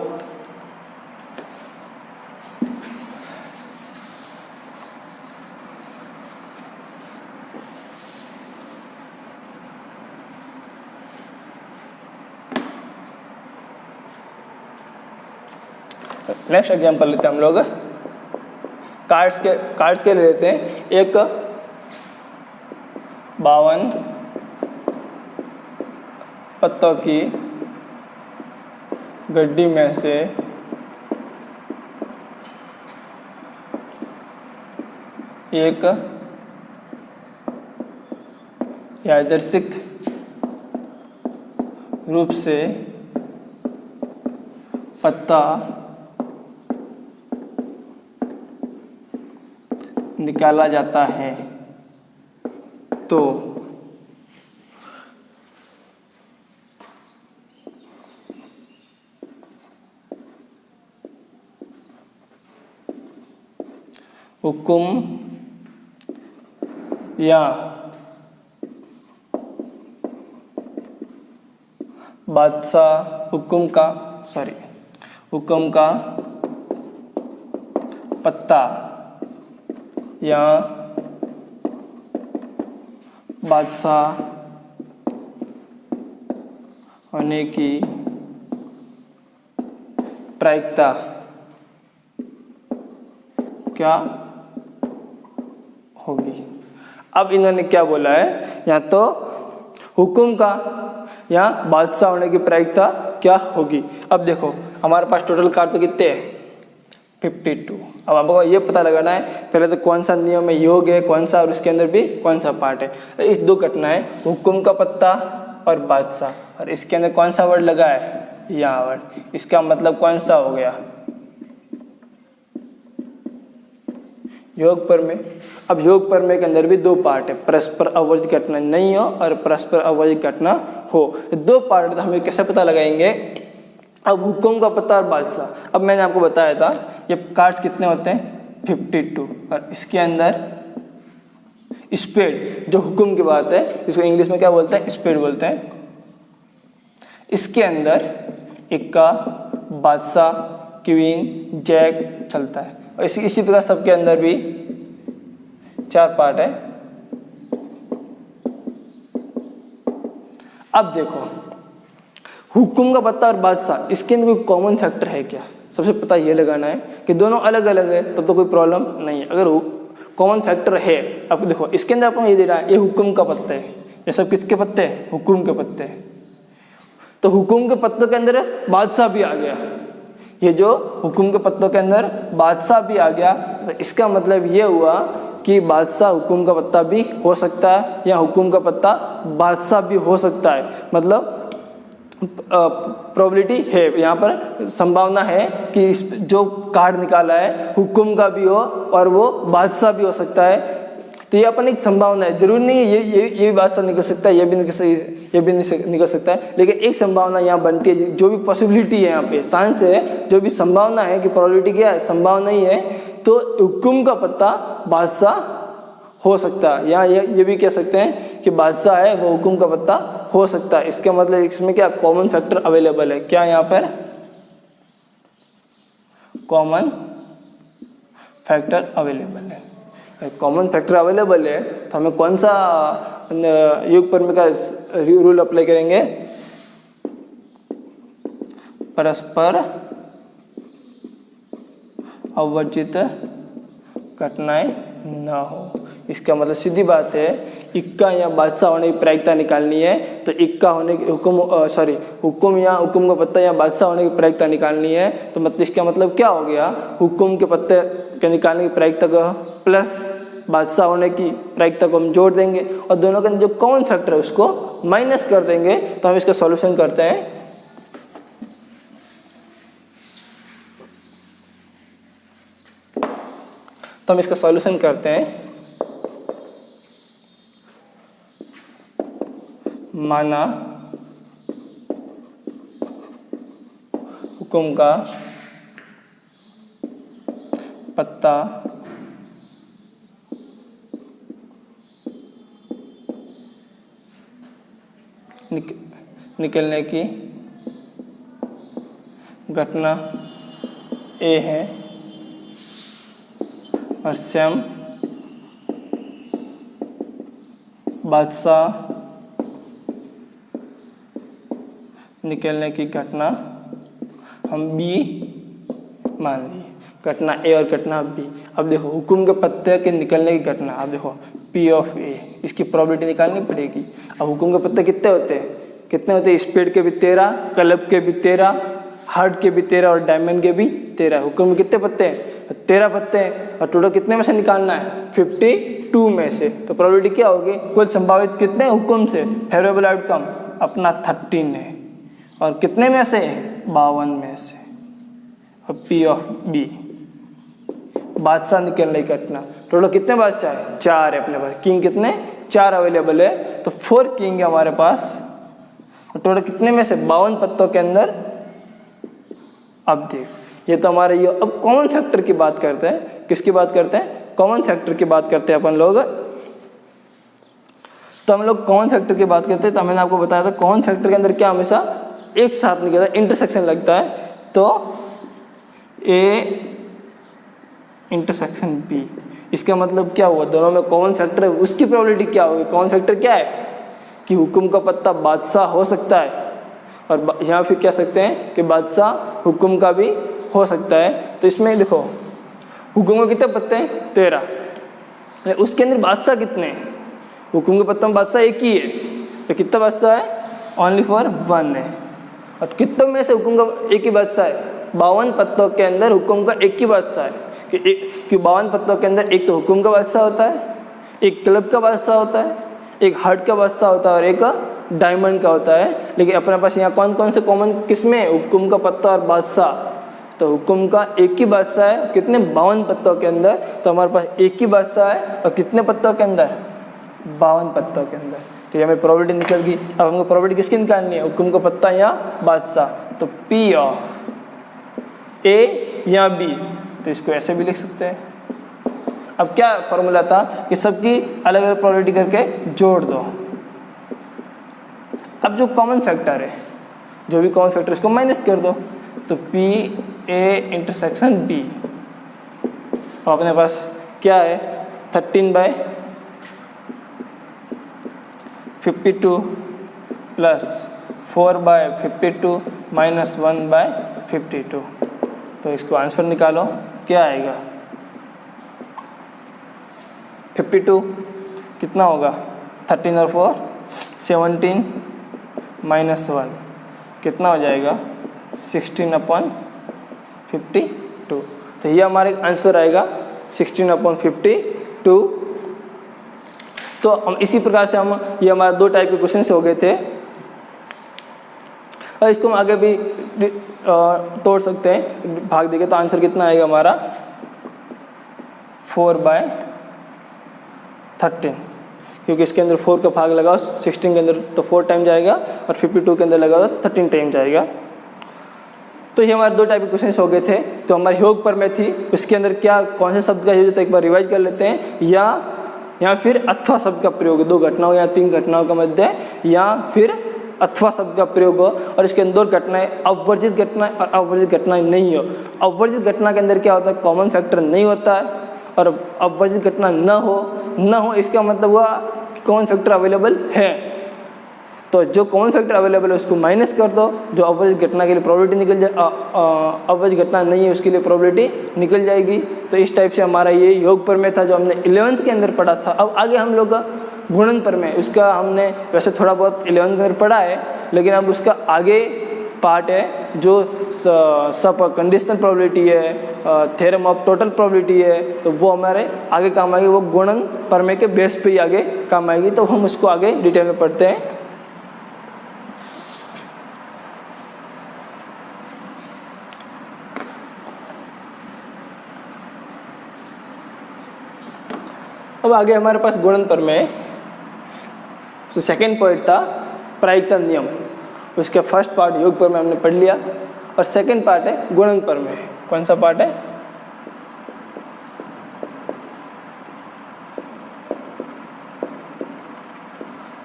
नेक्स्ट एग्जाम्पल लेते हैं हम लोग, कार्ड्स के ले लेते हैं। एक 52 पत्तों की गड्डी में से एक यादृच्छिक रूप से पत्ता निकाला जाता है, तो हुक्म या बादशाह हुक्म का पत्ता या बादशाह होने की प्रायिकता क्या होगी। अब इन्होंने क्या बोला है, या तो हुक्म का या बादशाह होने की प्रायिकता क्या होगी। अब देखो हमारे पास टोटल कार्ड तो कितने हैं 52। अब आपको ये पता लगाना है पहले तो कौन सा नियम में योग है, कौन सा, और उसके अंदर भी कौन सा पार्ट है। इस दो घटनाएं हुक्म का पत्ता और बादशाह, और इसके अंदर कौन सा वर्ड लगा है, यहाँ वर्ड, इसका मतलब कौन सा हो गया योग प्रमेय। अब योग प्रमेय के अंदर भी दो पार्ट है, परस्पर अवर्जित घटना नहीं हो और परस्पर अवर्जित घटना हो। दो पार्ट तो हमें कैसे पता लगाएंगे। अब हुक्म का पत्ता और बादशाह, अब मैंने आपको बताया था ये कार्ड्स कितने होते हैं 52, और इसके अंदर स्पेड जो हुक्म की बात है, इसको इंग्लिश में क्या बोलते हैं, स्पेड बोलते हैं। इसके अंदर इक्का, बादशाह, क्वीन, जैक चलता है, और इसी प्रकार सबके अंदर भी 4 पार्ट है। अब देखो हुक्म का पत्ता और बादशाह, इसके अंदर कोई कॉमन फैक्टर है क्या, सबसे पता ये लगाना है कि दोनों अलग अलग है, तब तो कोई प्रॉब्लम नहीं है। अगर कॉमन फैक्टर है, अब देखो इसके अंदर आपको ये दे रहा है ये हुक्म का पत्ता है, ये सब किसके पत्ते हैं, हुक्म के पत्ते हैं। तो हुक्म के पत्तों के अंदर बादशाह भी आ गया, ये जो हुक्म के पत्तों के अंदर बादशाह भी आ गया, तो इसका मतलब ये हुआ कि बादशाह हुक्म का पत्ता भी हो सकता है या हुक्म का पत्ता बादशाह भी हो सकता है। मतलब प्रोबेबिलिटी है, यहाँ पर संभावना है कि इस जो कार्ड निकाला है हुक्म का भी हो और वो बादशाह भी हो सकता है। तो ये अपन एक संभावना है, जरूरी नहीं है ये भी बादशाह निकल सकता है, ये भी निकल सकता है, लेकिन एक संभावना यहाँ बनती है। जो भी पॉसिबिलिटी है यहाँ पे चांस है, जो भी संभावना है कि प्रोबेबिलिटी क्या है, संभावना ही है, तो हुक्म का पत्ता बादशाह हो सकता है। यहाँ ये भी कह सकते हैं कि बादशाह है वो हुक्म का पत्ता हो सकता है। इसका मतलब इसमें क्या कॉमन फैक्टर अवेलेबल है, क्या यहाँ पर कॉमन फैक्टर अवेलेबल है। कॉमन फैक्टर अवेलेबल है तो हमें कौन सा योग प्रमेय का रूल अप्लाई करेंगे, परस्पर अवर्जित घटनाएं ना हो। इसका मतलब सीधी बात है इक्का या बादशाह होने की प्रायिकता निकालनी है तो इक्का होने की हुक्म या हुक्म का पत्ता या बादशाह होने की प्रायिकता निकालनी है। तो मतलब इसका मतलब क्या हो गया, हुक्म के पत्ते के निकालने की प्रायिकता को प्लस बादशाह होने की प्रायिकता को हम जोड़ देंगे और दोनों का जो कॉमन फैक्टर है उसको माइनस कर देंगे। तो हम इसका सॉल्यूशन करते हैं। तो हम इसका सॉल्यूशन करते हैं। माना हुक्म का पत्ता निकलने की घटना ए है और स्वयं बादशाह निकलने की घटना हम बी मान ली, घटना ए और घटना बी। अब देखो हुक्म के पत्ते के निकलने की घटना, अब देखो पी ऑफ ए, इसकी प्रोबेबिलिटी निकालनी पड़ेगी। अब हुक्म के पत्ते कितने होते हैं, स्पेड के भी 13, क्लब के भी 13, हार्ट के भी 13 और डायमंड के भी 13। हुक्म में कितने पत्ते हैं, 13 पत्ते हैं और टोटल कितने में से निकालना है, 52 में से। तो प्रोबेबिलिटी क्या होगी, कुल संभावित कितने हुक्म से फेवरेबल आउटकम अपना 13 है और कितने में से, 52 में से। और पी ऑफ बी बादशाह निकलने की घटना, टोटल कितने बादशाह है, 4 है अपने पास। किंग कितने, 4 अवेलेबल है तो 4 किंग है हमारे पास। टोटल कितने में से, 52 पत्तों के अंदर। अब देख ये तो हमारे ये, अब कॉमन फैक्टर की बात करते हैं। किसकी बात करते हैं, कॉमन फैक्टर की बात करते हैं अपन लोग। तो हम लोग कॉमन फैक्टर की बात करते हैं। तो मैंने आपको बताया था कॉमन फैक्टर के अंदर क्या हमेशा एक साथ निकलता है, इंटरसेक्शन लगता है। तो ए इंटरसेक्शन बी, इसका मतलब क्या हुआ, दोनों में कॉमन फैक्टर है, उसकी प्रोबेबिलिटी क्या होगी। कॉमन फैक्टर क्या है कि हुक्म का पत्ता बादशाह हो सकता है और यहाँ फिर कह सकते हैं कि बादशाह हुक्म का भी हो सकता है। तो इसमें देखो हुक्म के कितने पत्ते हैं, 13, उसके अंदर बादशाह कितने हैं, हुक्म के पत्तों में बादशाह एक ही है तो कितना बादशाह है, ओनली फॉर 1 है। और कितनों में से हुक्म का एक ही बादशाह है, 52 पत्तों के अंदर हुक्म का एक ही बादशाह है। कि 52 पत्तों के अंदर एक तो हुक्म का बादशाह होता है, एक क्लब का बादशाह होता है, एक हार्ट का बादशाह होता है और एक डायमंड का होता है। लेकिन अपने पास यहाँ कौन कौन से कॉमन किसमें, हुक्म का पत्ता और बादशाह। तो हुक्म का एक ही बादशाह है कितने, 52 पत्तों के अंदर। तो हमारे पास एक ही बादशाह है और कितने पत्तों के अंदर, 52 पत्तों के अंदर। तो ये हमें प्रोबेबिलिटी निकल गई। अब हमको प्रोबेबिलिटी किसकी निकालनी है, हुक्म का पत्ता या बादशाह। तो पी ऑफ ए या बी, तो इसको ऐसे भी लिख सकते हैं। अब क्या फॉर्मूला था कि सबकी अलग अलग प्रोबेबिलिटी करके जोड़ दो। अब जो कॉमन फैक्टर है, जो भी कॉमन फैक्टर इसको माइनस कर दो। तो पी ए इंटरसेक्शन बी, अपने पास क्या है, 13/52 प्लस 4/52 माइनस 1/52। तो इसको आंसर निकालो, क्या आएगा, 52 कितना होगा, 13 और 4 17 माइनस 1 कितना हो जाएगा, 16/52। तो ये हमारे आंसर आएगा 16/52। तो हम इसी प्रकार से ये हमारे 2 टाइप के क्वेश्चन हो गए थे और इसको हम आगे भी तोड़ सकते हैं, भाग देंगे। तो आंसर कितना आएगा हमारा, 4/13, क्योंकि इसके अंदर 4 का भाग लगाओ 16 के अंदर तो 4 टाइम जाएगा और 52 के अंदर लगाओ 13 टाइम जाएगा। तो ये हमारे 2 टाइप के क्वेश्चन हो गए थे। तो हमारी योग पर में थी, उसके अंदर क्या कौन से शब्द का यूज होता है एक बार रिवाइज कर लेते हैं। या फिर अथवा शब्द का प्रयोग 2 घटनाओं या 3 घटनाओं के मध्य, या फिर अथवा शब्द का प्रयोग हो और इसके अंदर 2 घटनाएं अवर्जित घटना और अवर्जित घटनाएं नहीं हो। अवर्जित घटना के अंदर क्या होता है, कॉमन फैक्टर नहीं होता है और अवर्जित घटना न हो इसका मतलब हुआ कि कॉमन फैक्टर अवेलेबल है। तो जो कॉमन फैक्टर अवेलेबल है उसको माइनस कर दो, जो अवर्जित घटना के लिए प्रोबेबिलिटी निकल जाए, अवर्जित घटना नहीं है उसके लिए प्रोबेबिलिटी निकल जाएगी। तो इस टाइप से हमारा ये योग पर में था जो हमने 11th के अंदर पढ़ा था। अब आगे हम लोग गुणनफल में, उसका हमने वैसे थोड़ा बहुत 11th में पढ़ा है, लेकिन अब उसका आगे पार्ट है जो सब कंडीशनल प्रोबेबिलिटी है, थ्योरम ऑफ टोटल प्रोबेबिलिटी है, तो वो हमारे आगे काम आएगी, वो गुणन प्रमेय के बेस पे ही आगे काम आएगी, तो हम उसको आगे डिटेल में पढ़ते हैं। अब आगे हमारे पास गुणन प्रमेय, तो सेकेंड पॉइंट था प्रायिकता नियम, उसके फर्स्ट पार्ट योग प्रमेय हमने पढ़ लिया, और सेकेंड पार्ट है गुणन प्रमेय। कौन सा पार्ट है?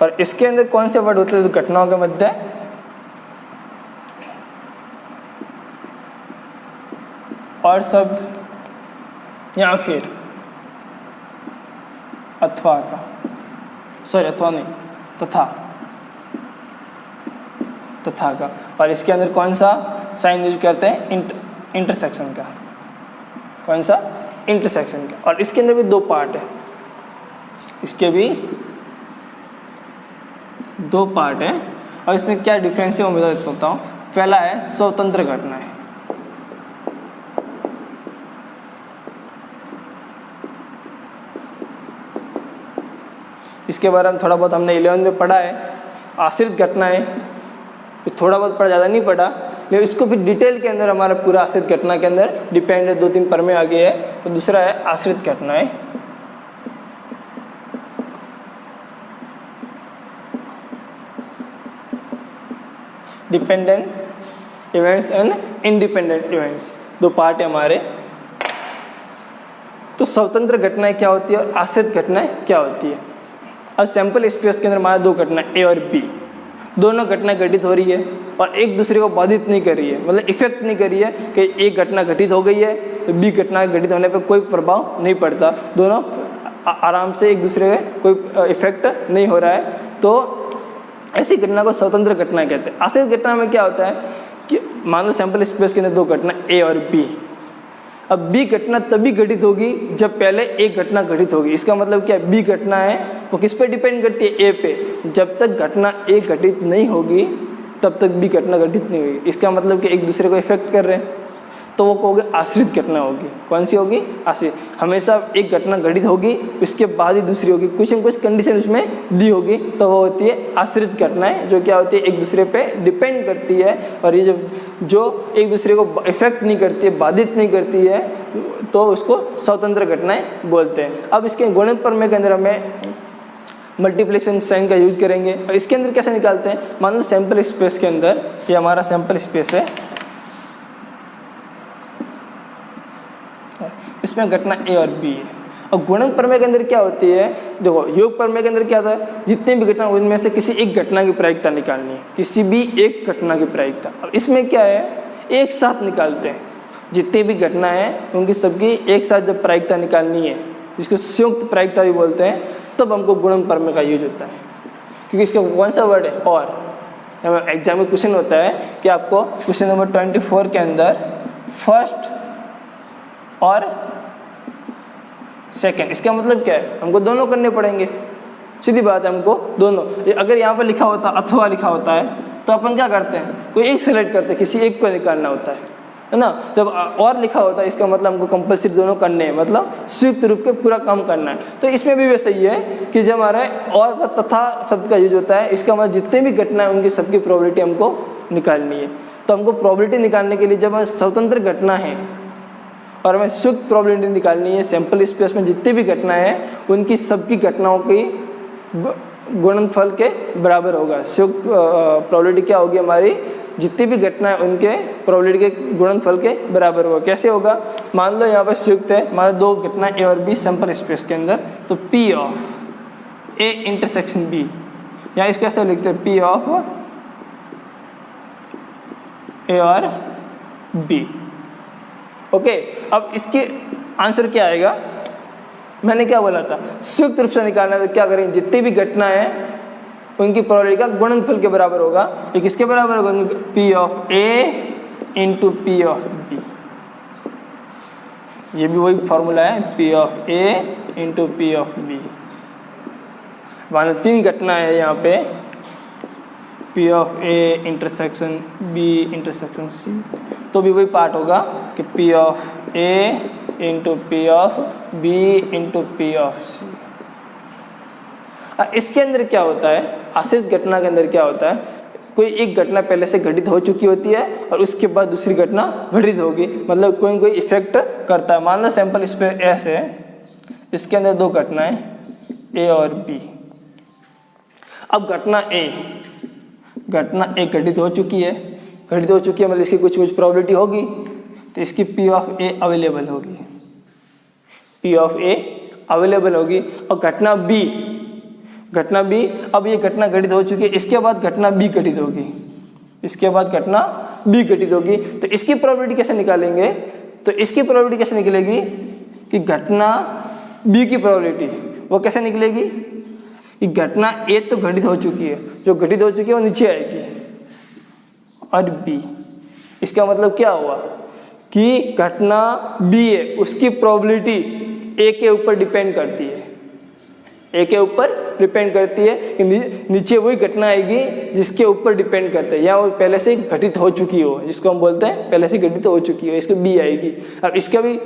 और इसके अंदर कौन से वर्ड होते हैं? तो घटनाओं के मध्य, और शब्द, या फिर अथवा का, सॉरी अथवा नहीं, तथा का, और इसके अंदर कौन सा साइन यूज करते हैं? इंटरसेक्शन का। कौन सा? इंटरसेक्शन का। और इसके अंदर भी दो पार्ट है, इसके भी दो पार्ट है, और इसमें क्या डिफरेंस है वो मैं बताता हूँ। पहला है स्वतंत्र घटनाएं, इसके बारे में थोड़ा बहुत हमने 11th में पढ़ा है। आश्रित घटनाएं थोड़ा बहुत पढ़ा, ज़्यादा नहीं पढ़ा, लेकिन इसको भी डिटेल के अंदर हमारा पूरा आश्रित घटना के अंदर डिपेंडेंट 2-3 प्रमेय आगे है। तो दूसरा है आश्रित घटनाएं, dependent events and independent events, दो पार्ट है हमारे। तो स्वतंत्र घटनाएं क्या होती है और आश्रित घटनाएं क्या होती है? अब सैंपल स्पेस के अंदर हमारे दो घटनाएं ए और बी, दोनों घटनाएं घटित हो रही है और एक दूसरे को बाधित नहीं कर रही है, मतलब इफेक्ट नहीं कर रही है कि एक घटना घटित हो गई है तो बी घटना घटित होने पर कोई प्रभाव नहीं पड़ता, दोनों आराम से एक दूसरे में कोई इफेक्ट नहीं हो रहा है। तो ऐसी घटना को स्वतंत्र घटना कहते हैं। आश्रित घटना में क्या होता है कि मान लो सैंपल स्पेस के अंदर दो घटना ए और बी, अब बी घटना तभी घटित होगी जब पहले एक घटना घटित होगी। इसका मतलब क्या है? बी घटना है वो किस पे डिपेंड करती है? ए पे। जब तक घटना ए घटित नहीं होगी तब तक बी घटना घटित नहीं होगी। इसका मतलब कि एक दूसरे को इफेक्ट कर रहे हैं, तो वो कहोगे आश्रित घटना होगी। कौन सी होगी? आश्रित। हमेशा एक घटना घटित होगी उसके बाद ही दूसरी होगी, कुछ न कुछ कंडीशन उसमें दी होगी, तो वो होती है आश्रित घटनाएं, जो क्या होती है एक दूसरे पे डिपेंड करती है। और ये जो एक दूसरे को इफेक्ट नहीं करती है, बाधित नहीं करती है, तो उसको स्वतंत्र घटनाएं बोलते हैं। अब इसके गुणन प्रमेय के अंदर हमें मल्टीप्लिकेशन साइन का यूज करेंगे। और इसके अंदर कैसे निकालते हैं? मान लो सैंपल स्पेस के अंदर, ये हमारा सैंपल स्पेस है, इसमें घटना ए और बी है। और गुणन प्रमेय के अंदर क्या होती है? देखो योग प्रमेय के अंदर क्या था, जितनी भी घटना उनमें से किसी एक घटना की प्रायिकता निकालनी है, किसी भी एक घटना की प्रायिकता। अब इसमें क्या है, एक साथ निकालते हैं, जितनी भी घटना है उनकी सबकी एक साथ जब प्रायिकता निकालनी है, जिसको संयुक्त प्रायिकता भी बोलते हैं, तब हमको गुणन प्रमेय का यूज होता है। क्योंकि इसका कौन सा वर्ड है? और एग्जाम में क्वेश्चन होता है कि आपको क्वेश्चन नंबर 24 के अंदर फर्स्ट और सेकेंड, इसका मतलब क्या है? हमको दोनों करने पड़ेंगे, सीधी बात है, हमको दोनों। अगर यहाँ पर लिखा होता अथवा लिखा होता है तो अपन क्या करते हैं? कोई एक सेलेक्ट करते हैं, किसी एक को निकालना होता है ना। जब और लिखा होता है इसका मतलब हमको कंपलसरी दोनों करने हैं, मतलब संयुक्त रूप के पूरा काम करना है। तो इसमें भी वैसे ही है कि जब हमारा और तथा शब्द का यूज होता है, इसका मतलब जितने भी घटना है उनकी सबकी प्रोबेबिलिटी हमको निकालनी है। तो हमको प्रोबेबिलिटी निकालने के लिए जब स्वतंत्र घटना है और हमें संयुक्त प्रोबेबिलिटी निकालनी है, सैंपल स्पेस में जितनी भी घटनाएं हैं उनकी सबकी घटनाओं की गुणनफल के बराबर होगा। संयुक्त प्रोबेबिलिटी क्या होगी हमारी? जितनी भी घटनाएं उनके प्रोबेबिलिटी के गुणनफल के बराबर होगा। कैसे होगा? मान लो यहाँ पर संयुक्त है, मान लो दो घटनाएं ए और बी सैंपल स्पेस के अंदर, तो P of A intersection B, यहाँ इसको कैसे लिखते हैं? पी ऑफ ए और बी। ओके, अब इसके आंसर क्या आएगा? मैंने क्या बोला था, संयुक्त रूप से निकालना है, तो क्या करेंगे? जितनी भी घटनाएं हैं उनकी प्रोबेबिलिटी का गुणनफल के बराबर होगा। ये किसके बराबर होगा? P of A into P of B. ये भी वही फॉर्मूला है, P of A into P of B. मान लो 3 घटना है यहाँ पे, P of A intersection B intersection C, तो भी वही पार्ट होगा कि P of A into P of B into P of C। इसके अंदर क्या होता है, आश्रित घटना के अंदर क्या होता है, कोई एक घटना पहले से घटित हो चुकी होती है और उसके बाद दूसरी घटना घटित होगी, मतलब कोई कोई इफेक्ट करता है। मान लो सैंपल इस पे ऐसे है, इसके अंदर 2 घटनाएं A और B। अब घटना A घटित हो चुकी है, मतलब इसकी कुछ प्रोबेबिलिटी होगी, तो इसकी P ऑफ A अवेलेबल होगी, और घटना B, अब ये घटना घटित हो चुकी है, इसके बाद घटना B घटित होगी, तो इसकी प्रोबेबिलिटी कैसे निकालेंगे, तो इसकी प्रोबेबिलिटी कैसे निकलेगी कि घटना B की प्रोबेबिलिटी वो कैसे निकलेगी कि घटना A तो घटित हो चुकी है, जो घटित हो चुकी है वो नीचे आएगी, और B, इसका मतलब क्या हुआ कि घटना B है उसकी प्रोबेबिलिटी A के ऊपर डिपेंड करती है, कि नीचे वही घटना आएगी जिसके ऊपर डिपेंड करते हैं, या वो पहले से घटित हो चुकी हो, जिसको हम बोलते हैं पहले से घटित हो चुकी हो, इसको B आएगी। अब इसका भी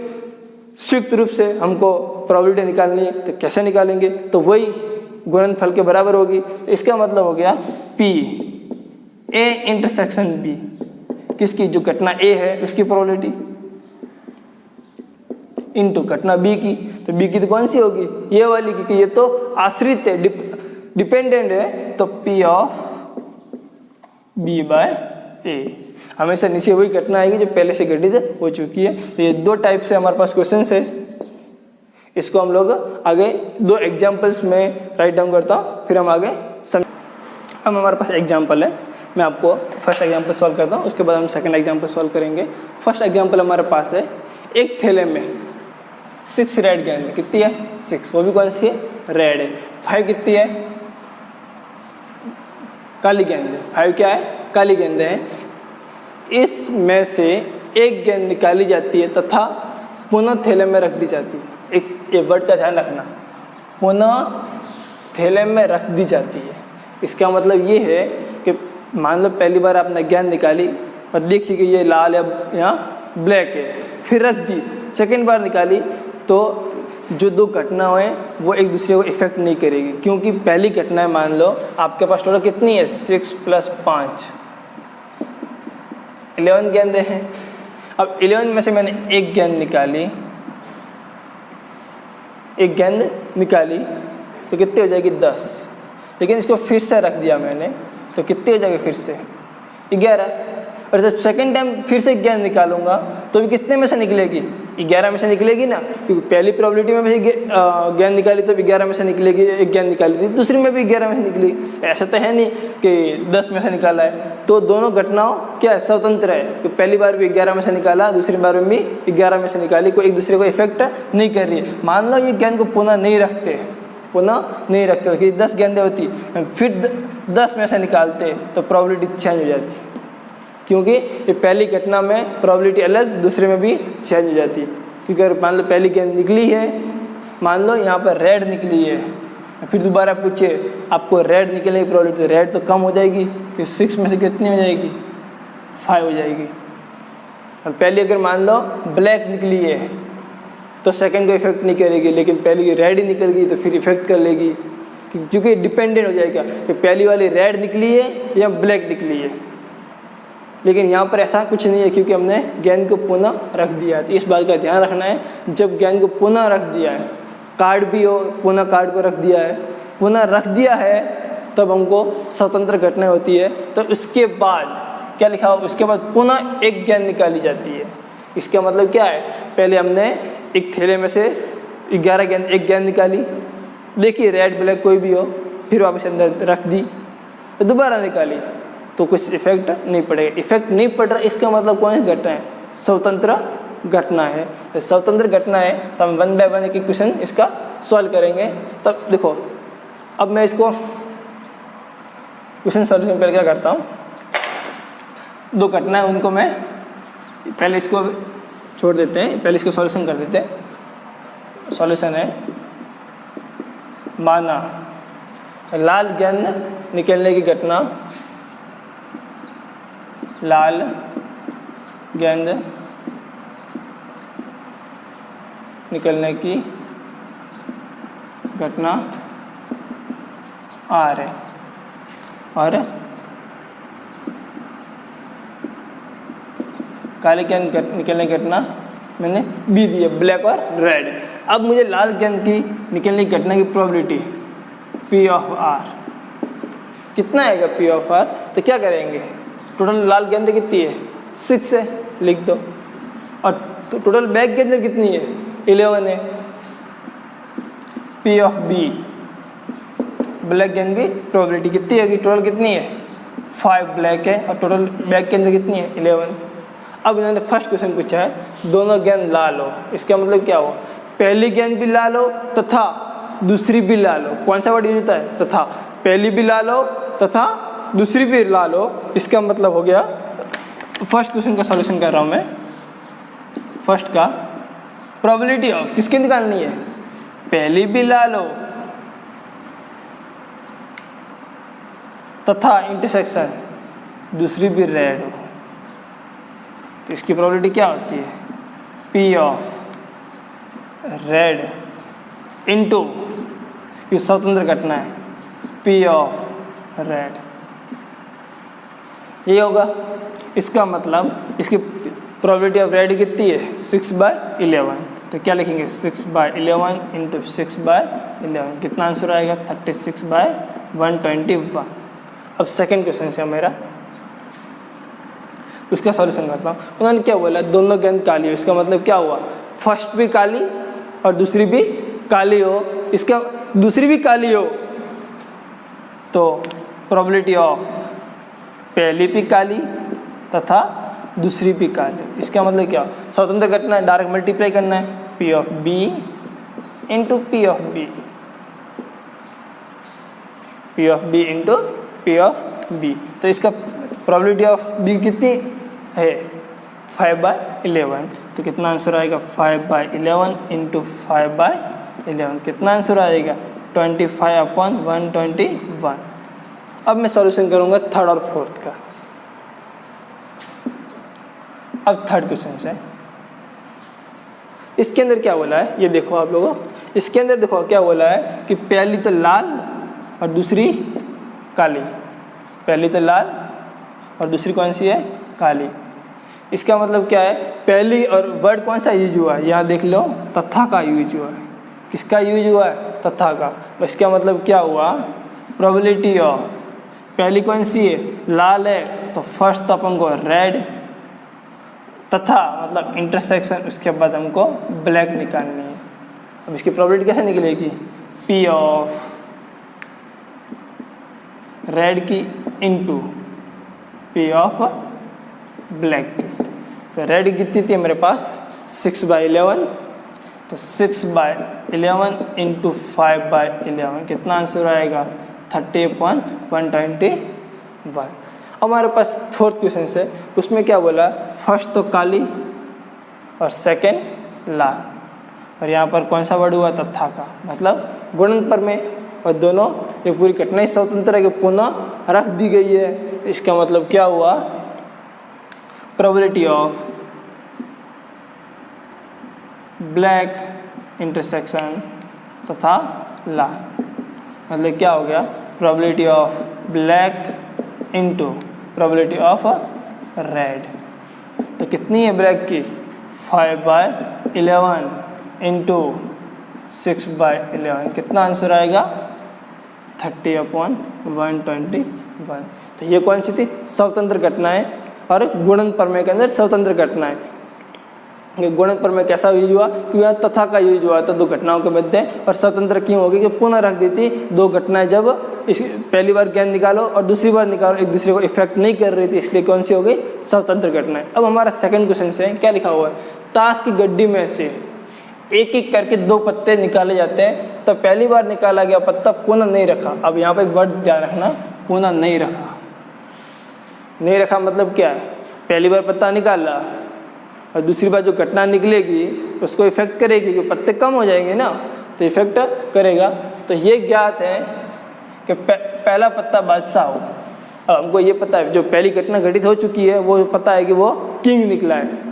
संयुक्त रूप से हमको प्रोबेबिलिटी निकालनी है, तो कैसे निकालेंगे, तो वही गुणनफल के बराबर होगी। तो इसका मतलब हो गया P A इंटरसेक्शन B, किसकी, जो घटना A है उसकी प्रोबेबिलिटी इनटू घटना B की, तो B की तो कौन सी होगी, ये वाली, क्योंकि ये तो आश्रित है, डिपेंडेंट है, तो P of B by A, हमेशा नीचे वही घटना आएगी जो पहले से घटित हो चुकी है। तो ये 2 टाइप से हमारे पास क्वेश्चन है, इसको हम लोग आगे 2 एग्जाम्पल्स में राइट डाउन करता हूँ, फिर हम आगे हम हमारे पास एग्जाम्पल है, मैं आपको फर्स्ट एग्जाम्पल सॉल्व करता हूँ, उसके बाद हम सेकंड एग्जाम्पल सॉल्व करेंगे। फर्स्ट एग्जाम्पल हमारे पास है, एक थैले में 6 रेड गेंद, कितनी है 6, वो भी कौन सी है, रेड है। 5 कितनी है, काली गेंद है, 5 क्या है, काली गेंद है। इसमें से एक गेंद निकाली जाती है तथा पुनः थैले में रख दी जाती है। एक वर्ड का ध्यान रखना, पुनः थैले में रख दी जाती है। इसका मतलब ये है कि मान लो पहली बार आपने गेंद निकाली और देखी कि ये लाल है या ब्लैक है, फिर रख दी, सेकेंड बार निकाली, तो जो 2 घटनाएं हैं वो एक दूसरे को इफेक्ट नहीं करेगी, क्योंकि पहली घटना मान लो आपके पास टोटल कितनी है, 6 + 5 11 गेंदें हैं। अब 11 में से मैंने एक गेंद निकाली, तो कितनी हो जाएगी 10, लेकिन इसको फिर से रख दिया मैंने, तो कितनी हो जाएगी फिर से 11। और जब सेकेंड टाइम फिर से गेंद निकालूंगा तो भी कितने में से निकलेगी, 11 में से निकलेगी ना, क्योंकि पहली प्रोबेबिलिटी में भी गेंद निकाली तो 11 में से निकलेगी, एक गेंद निकाली थी, दूसरी में भी 11 में से निकली। ऐसा तो है नहीं कि 10 में से निकाला है, तो दोनों घटनाओं क्या स्वतंत्र है, कि पहली बार भी 11 में से निकाला, दूसरी बार में भी 11 में से निकाली, कोई एक दूसरे को इफेक्ट नहीं कर रही है। मान लो ये गेंद को पुनः नहीं रखते, कि 10 गेंदें होती, फिर 10 में से निकालते तो प्रोबेबिलिटी चेंज हो जाती, क्योंकि ये पहली घटना में प्रोबेबिलिटी अलग, दूसरे में भी चेंज हो जाती है। क्योंकि अगर मान लो पहली गेंद निकली है, मान लो यहाँ पर रेड निकली है, फिर दोबारा पूछे आपको रेड निकलने की प्रोबेबिलिटी, तो रेड तो कम हो जाएगी, कि 6 में से कितनी हो जाएगी, 5 हो जाएगी। और पहली अगर मान लो ब्लैक निकली है तो सेकंड को इफेक्ट नहीं करेगी, लेकिन पहली रेड ही निकल गई तो फिर इफेक्ट कर लेगी, क्योंकि डिपेंडेंट हो जाएगा कि पहली वाली रेड निकली है या ब्लैक निकली है। लेकिन यहाँ पर ऐसा कुछ नहीं है, क्योंकि हमने गेंद को पुनः रख दिया है। तो इस बात का ध्यान रखना है, जब गेंद को पुनः रख दिया है, कार्ड भी हो, पुनः कार्ड को रख दिया है, तब हमको स्वतंत्र घटना होती है। तो उसके बाद क्या लिखा हो, उसके बाद पुनः एक गेंद निकाली जाती है। इसका मतलब क्या है, पहले हमने एक थैले में से 11 गेंद, एक गेंद निकाली, देखिए रेड ब्लैक कोई भी हो, फिर वापस अंदर रख दी, तो दोबारा निकाली, तो कुछ इफेक्ट नहीं पड़ेगा। इफेक्ट नहीं पड़ रहा, इसका मतलब कौन सी घटना है, स्वतंत्र घटना है। तो स्वतंत्र घटना है, तो हम 1 बाय 1 एक क्वेश्चन इसका सॉल्व करेंगे। तब देखो, अब मैं इसको क्वेश्चन सॉल्यूशन पहले क्या करता हूँ, 2 घटना है उनको मैं पहले इसको छोड़ देते हैं, पहले इसको सॉल्यूशन कर देते हैं। सॉल्यूशन है, माना लाल गेंद निकलने की घटना, लाल गेंद निकलने की घटना R है और काले गेंद निकलने की घटना मैंने B दी है, ब्लैक और रेड। अब मुझे लाल गेंद की निकलने की घटना की प्रोबेबिलिटी P ऑफ R कितना आएगा P ऑफ R, तो क्या करेंगे, टोटल लाल गेंद कितनी है 6 है, लिख दो, और टोटल ब्लैक गेंद कितनी है 11 है। P ऑफ B ब्लैक गेंद की प्रोबेबिलिटी कितनी है, टोटल कितनी है 5 ब्लैक है और टोटल ब्लैक गेंद कितनी है 11। अब इन्होंने फर्स्ट क्वेश्चन पूछा है दोनों गेंद लाल हो, इसका मतलब क्या हुआ, पहली गेंद भी लाल हो तथा दूसरी भी लाल हो। कौन सा वर्ड यूज होता है, तथा। पहली भी लाल हो तथा दूसरी भी लाल हो, इसका मतलब हो गया, फर्स्ट क्वेश्चन का सॉल्यूशन कर रहा हूं मैं। फर्स्ट का प्रोबेबिलिटी ऑफ किसकी निकालनी है, पहली भी लाल हो तथा इंटरसेक्शन दूसरी भी रेड हो, तो इसकी प्रोबेबिलिटी क्या होती है, P ऑफ रेड इंटू, ये स्वतंत्र घटना है, P ऑफ रेड, ये होगा। इसका मतलब इसकी प्रोबेबिलिटी ऑफ रेड कितनी है 6/11, तो क्या लिखेंगे 6/11 इंटू 6/11, कितना आंसर आएगा 36/121। अब सेकेंड क्वेश्चन से मेरा उसका सॉल्यूशन करता हूँ। उन्होंने क्या बोला, दोनों गेंद काली हो, इसका मतलब क्या हुआ, फर्स्ट भी काली और दूसरी भी काली हो, इसका दूसरी भी काली हो तो प्रोबेबिलिटी ऑफ पहली भी काली तथा दूसरी भी काली, इसका मतलब क्या, स्वतंत्र घटना है, डायरेक्ट मल्टीप्लाई करना है, P of B into P of B, P of B into P of B, तो इसका प्रोबेबिलिटी ऑफ B कितनी है 5/11, तो कितना आंसर आएगा 5/11 इंटू 5/11, कितना आंसर आएगा 25/121। अब मैं सॉल्यूशन करूंगा थर्ड और फोर्थ का। अब थर्ड क्वेश्चन से इसके अंदर क्या बोला है, ये देखो आप लोगों, इसके अंदर देखो क्या बोला है कि पहली तो लाल और दूसरी काली, पहली तो लाल और दूसरी कौन सी है काली। इसका मतलब क्या है, पहली और वर्ड कौन सा यूज हुआ है, यहाँ देख लो तथा का यूज हुआ है, किसका यूज हुआ है तथा का। इसका मतलब क्या हुआ, प्रोबेबिलिटी ऑफ पहली कौन सी है लाल है, तो फर्स्ट तो अपन को रेड, तथा मतलब इंटरसेक्शन, उसके बाद हमको ब्लैक निकालनी है। अब इसकी प्रोबेबिलिटी कैसे निकलेगी, P ऑफ रेड की इंटू P ऑफ ब्लैक की, तो रेड कितनी थी मेरे पास 6/11, तो 6/11 इंटू 5/11, कितना आंसर आएगा 30.121। हमारे पास फोर्थ क्वेश्चन है, उसमें क्या बोला, फर्स्ट तो काली और सेकंड लाल, और यहाँ पर कौन सा वर्ड हुआ तथा का, मतलब गुणनफल में, और दोनों ये पूरी घटना ही स्वतंत्र है कि पुनः रख दी गई है। इसका मतलब क्या हुआ, प्रोबेबिलिटी ऑफ ब्लैक इंटरसेक्शन तथा लाल, मतलब क्या हो गया, probability of black into probability of red, तो कितनी है ब्लैक की 5/11 इंटू 6/11, कितना आंसर आएगा 30/121। तो ये कौन सी थी, स्वतंत्र घटनाएं और गुणन प्रमेय के अंदर स्वतंत्र घटनाएं। गुणन प्रमेय कैसा यूज हुआ, क्योंकि यहाँ तथा का यूज हुआ तो दो घटनाओं के मध्य, और स्वतंत्र क्यों होगी कि पुनः रख देती दो घटनाएं, जब पहली बार गेंद निकालो और दूसरी बार निकालो एक दूसरे को इफेक्ट नहीं कर रही थी, इसलिए कौन सी हो गई स्वतंत्र घटनाएं। अब हमारा सेकंड क्वेश्चन से क्या लिखा हुआ है, ताश की गड्डी में से एक एक करके दो पत्ते निकाले जाते हैं, तो पहली बार निकाला गया पत्ता पुनः नहीं रखा। अब यहाँ पर एक वर्ड ध्यान रखना, पुनः नहीं रखा, नहीं रखा मतलब क्या है, पहली बार पत्ता निकाला और दूसरी बार जो घटना निकलेगी उसको इफेक्ट करेगी, क्योंकि पत्ते कम हो जाएंगे ना, तो इफेक्ट करेगा। तो ये ज्ञात है कि पहला पत्ता बादशाह हो। अब हमको ये पता है जो पहली घटना घटित हो चुकी है वो पता है कि वो किंग निकला है।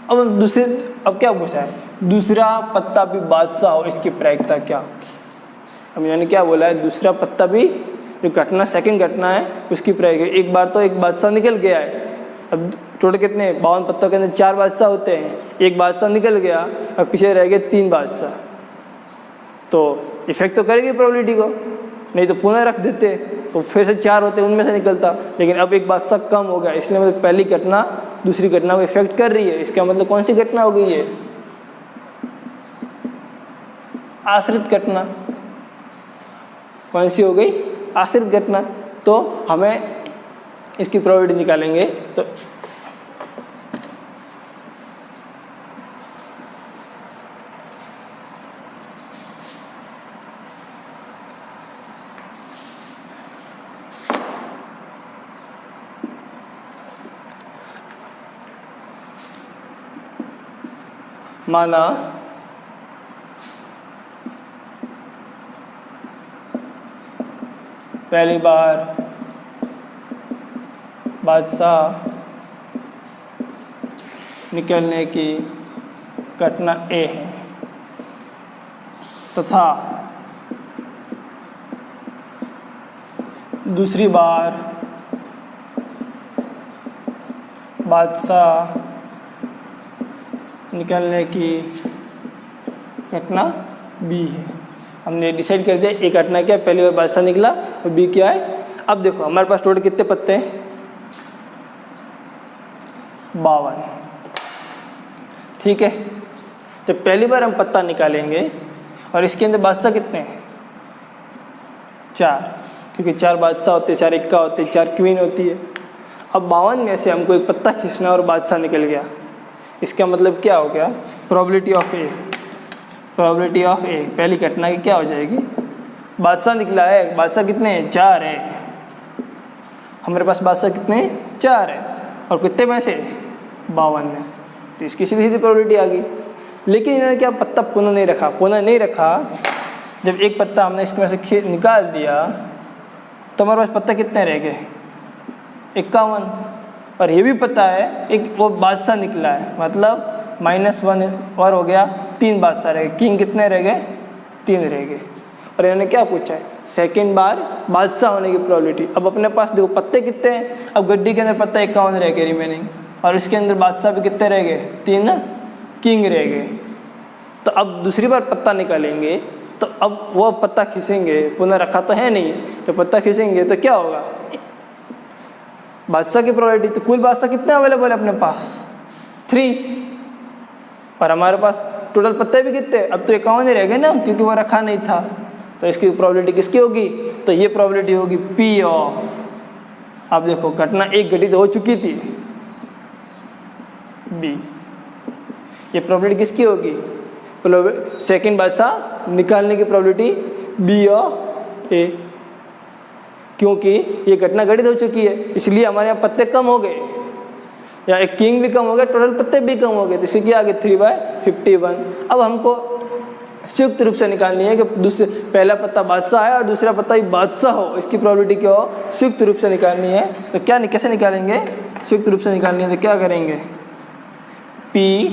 अब हम अब क्या पूछा है, दूसरा पत्ता भी बादशाह हो, इसकी प्रायिकता क्या होगी। अब यानी क्या बोला है, दूसरा पत्ता भी जो घटना सेकंड घटना है उसकी प्रायिकता। एक बार तो एक बादशाह निकल गया है, अब टोटल कितने 52 पत्तों के अंदर 4 बादशाह होते हैं, एक बादशाह निकल गया, अब पीछे रह गए 3 बादशाह, तो इफेक्ट तो करेगी प्रोबेबिलिटी को, नहीं तो पुनः रख देते तो फिर से 4 होते उनमें से निकलता। लेकिन अब एक बादशाह कम हो गया, इसलिए मतलब पहली घटना दूसरी घटना को इफेक्ट कर रही है। इसका मतलब कौन सी घटना हो गई है, आश्रित घटना। कौन सी हो गई, आश्रित घटना। तो हमें इसकी प्रोबेबिलिटी निकालेंगे तो माना पहली बार बादशाह निकलने की घटना ए है तथा दूसरी बार बादशाह निकलने की घटना बी है। हमने डिसाइड कर दिया एक घटना क्या है, पहली बार बादशाह निकला और बी क्या है। अब देखो हमारे पास टोटल कितने पत्ते हैं, 52। ठीक है, तो पहली बार हम पत्ता निकालेंगे और इसके अंदर बादशाह कितने हैं, 4, क्योंकि 4 बादशाह होते, 4 इक्का होते, 4 क्वीन होती है। अब 52 में से हमको एक पत्ता खींचना और बादशाह निकल गया, इसका मतलब क्या हो गया, probability of A. Probability of A पहली घटना की क्या हो जाएगी, बादशाह निकला है, बादशाह कितने हैं, 4 है। हमारे पास बादशाह कितने हैं, 4 है, और कितने में से 52 में, तो इसकी सीधी सीधी प्रोबेबिलिटी आ गई। लेकिन इन्होंने क्या पत्ता पुनः नहीं रखा, पुनः नहीं रखा। जब एक पत्ता हमने इसमें से निकाल दिया तो हमारे पास पत्ता कितने रह गए, 51। और ये भी पता है एक वो बादशाह निकला है, मतलब -1 और हो गया, 3 बादशाह रह गए, किंग कितने रह गए, 3 रह गए। और इन्होंने क्या पूछा है, सेकंड बार बादशाह होने की प्रोबेबिलिटी। अब अपने पास देखो पत्ते कितने हैं, अब गड्डी के अंदर पत्ता 51 रह गए रिमेनिंग, और इसके अंदर बादशाह भी कितने रह गए, 3 किंग रह गए। तो अब दूसरी बार पत्ता निकालेंगे तो अब वो पत्ता खींचेंगे, पुनः रखा तो है नहीं, तो पत्ता खींचेंगे तो क्या होगा, बादशाह की प्रोबेबिलिटी। तो कुल बादशाह कितने अवेलेबल है अपने पास, 3, और हमारे पास टोटल पत्ते भी कितने, अब तो 51 ही रह गए ना, क्योंकि वो रखा नहीं था। तो इसकी प्रोबेबिलिटी किसकी होगी, तो ये प्रोबेबिलिटी होगी पी ऑफ। अब देखो घटना एक घटित हो चुकी थी, बी, ये प्रोबेबिलिटी किसकी होगी, सेकंड बादशाह निकालने की प्रोबेबिलिटी बी ऑफ ए, क्योंकि ये घटना घटित हो चुकी है, इसलिए हमारे यहाँ पत्ते कम हो गए, या एक किंग भी कम हो गया, टोटल पत्ते भी कम हो गए, तो इसलिए आगे 3/51। अब हमको संयुक्त रूप से निकालनी है कि दूसरे पहला पत्ता बादशाह है और दूसरा पत्ता भी बादशाह हो, इसकी प्रोबेबिलिटी क्या हो, संयुक्त रूप से निकालनी है। तो क्या कैसे निकालेंगे, संयुक्त रूप से निकालनी है तो क्या करेंगे, पी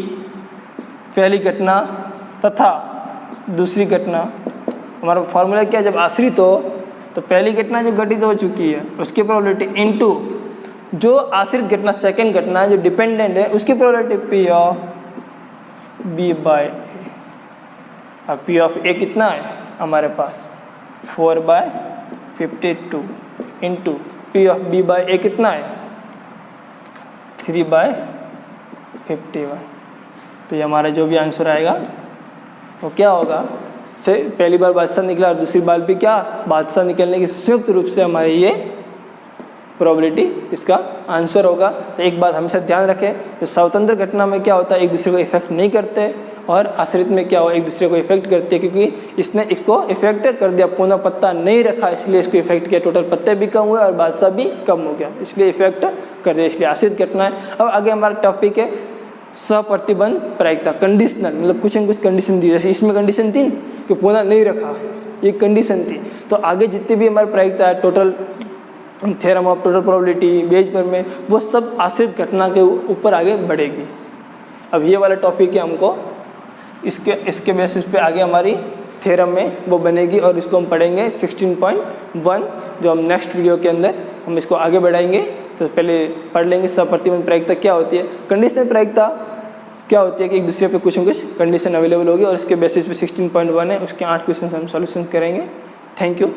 पहली घटना तथा दूसरी घटना। हमारा फॉर्मूला क्या, जब आश्रित हो तो पहली घटना जो घटित हो चुकी है उसकी प्रोबेबिलिटी इनटू जो आश्रित घटना सेकंड घटना जो डिपेंडेंट है उसकी probability P of B by A. अब पी ऑफ ए कितना है हमारे पास, 4/52 into P of B by A कितना है, 3/51। तो ये हमारा जो भी आंसर आएगा वो क्या होगा, से पहली बार बादशाह निकला और दूसरी बार भी क्या बादशाह निकलने की संयुक्त रूप से हमारी ये प्रोबेबिलिटी इसका आंसर होगा। तो एक बात हमेशा ध्यान रखें, जो स्वतंत्र घटना में क्या होता है एक दूसरे को इफेक्ट नहीं करते, और आश्रित में क्या हो एक दूसरे को इफेक्ट करते हैं, क्योंकि इसने इसको इफेक्ट कर दिया, पुनः पत्ता नहीं रखा इसलिए इसको इफेक्ट किया, टोटल पत्ते भी कम हुए और बादशाह भी कम हो गया, इसलिए इफेक्ट कर दिया, इसलिए आश्रित घटना है। अब आगे हमारा टॉपिक है सप्रतिबंध प्रायिकता, कंडीशनल, मतलब कुछ न कुछ कंडीशन दी, जैसे इसमें कंडीशन थी कि पुनः नहीं रखा, ये कंडीशन थी। तो आगे जितनी भी हमारी प्रायिकता है, total theorem of total probability, Bayes प्रमेय, वो सब आश्रित घटना के ऊपर आगे बढ़ेगी। अब ये वाला टॉपिक है, हमको इसके बेसिस पे आगे हमारी थ्योरम में वो बनेगी और इसको हम पढ़ेंगे 16.1, जो हम नेक्स्ट वीडियो के अंदर हम इसको आगे बढ़ाएंगे। तो पहले पढ़ लेंगे सप्रतिबंध प्रायिकता क्या होती है, कंडीशनल प्रायिकता क्या होती है कि एक दूसरे पे कुछ न कुछ कंडीशन अवेलेबल होगी और इसके बेसिस पे 16.1 है, उसके 8 क्वेश्चन हम सॉल्यूशन करेंगे। Thank you.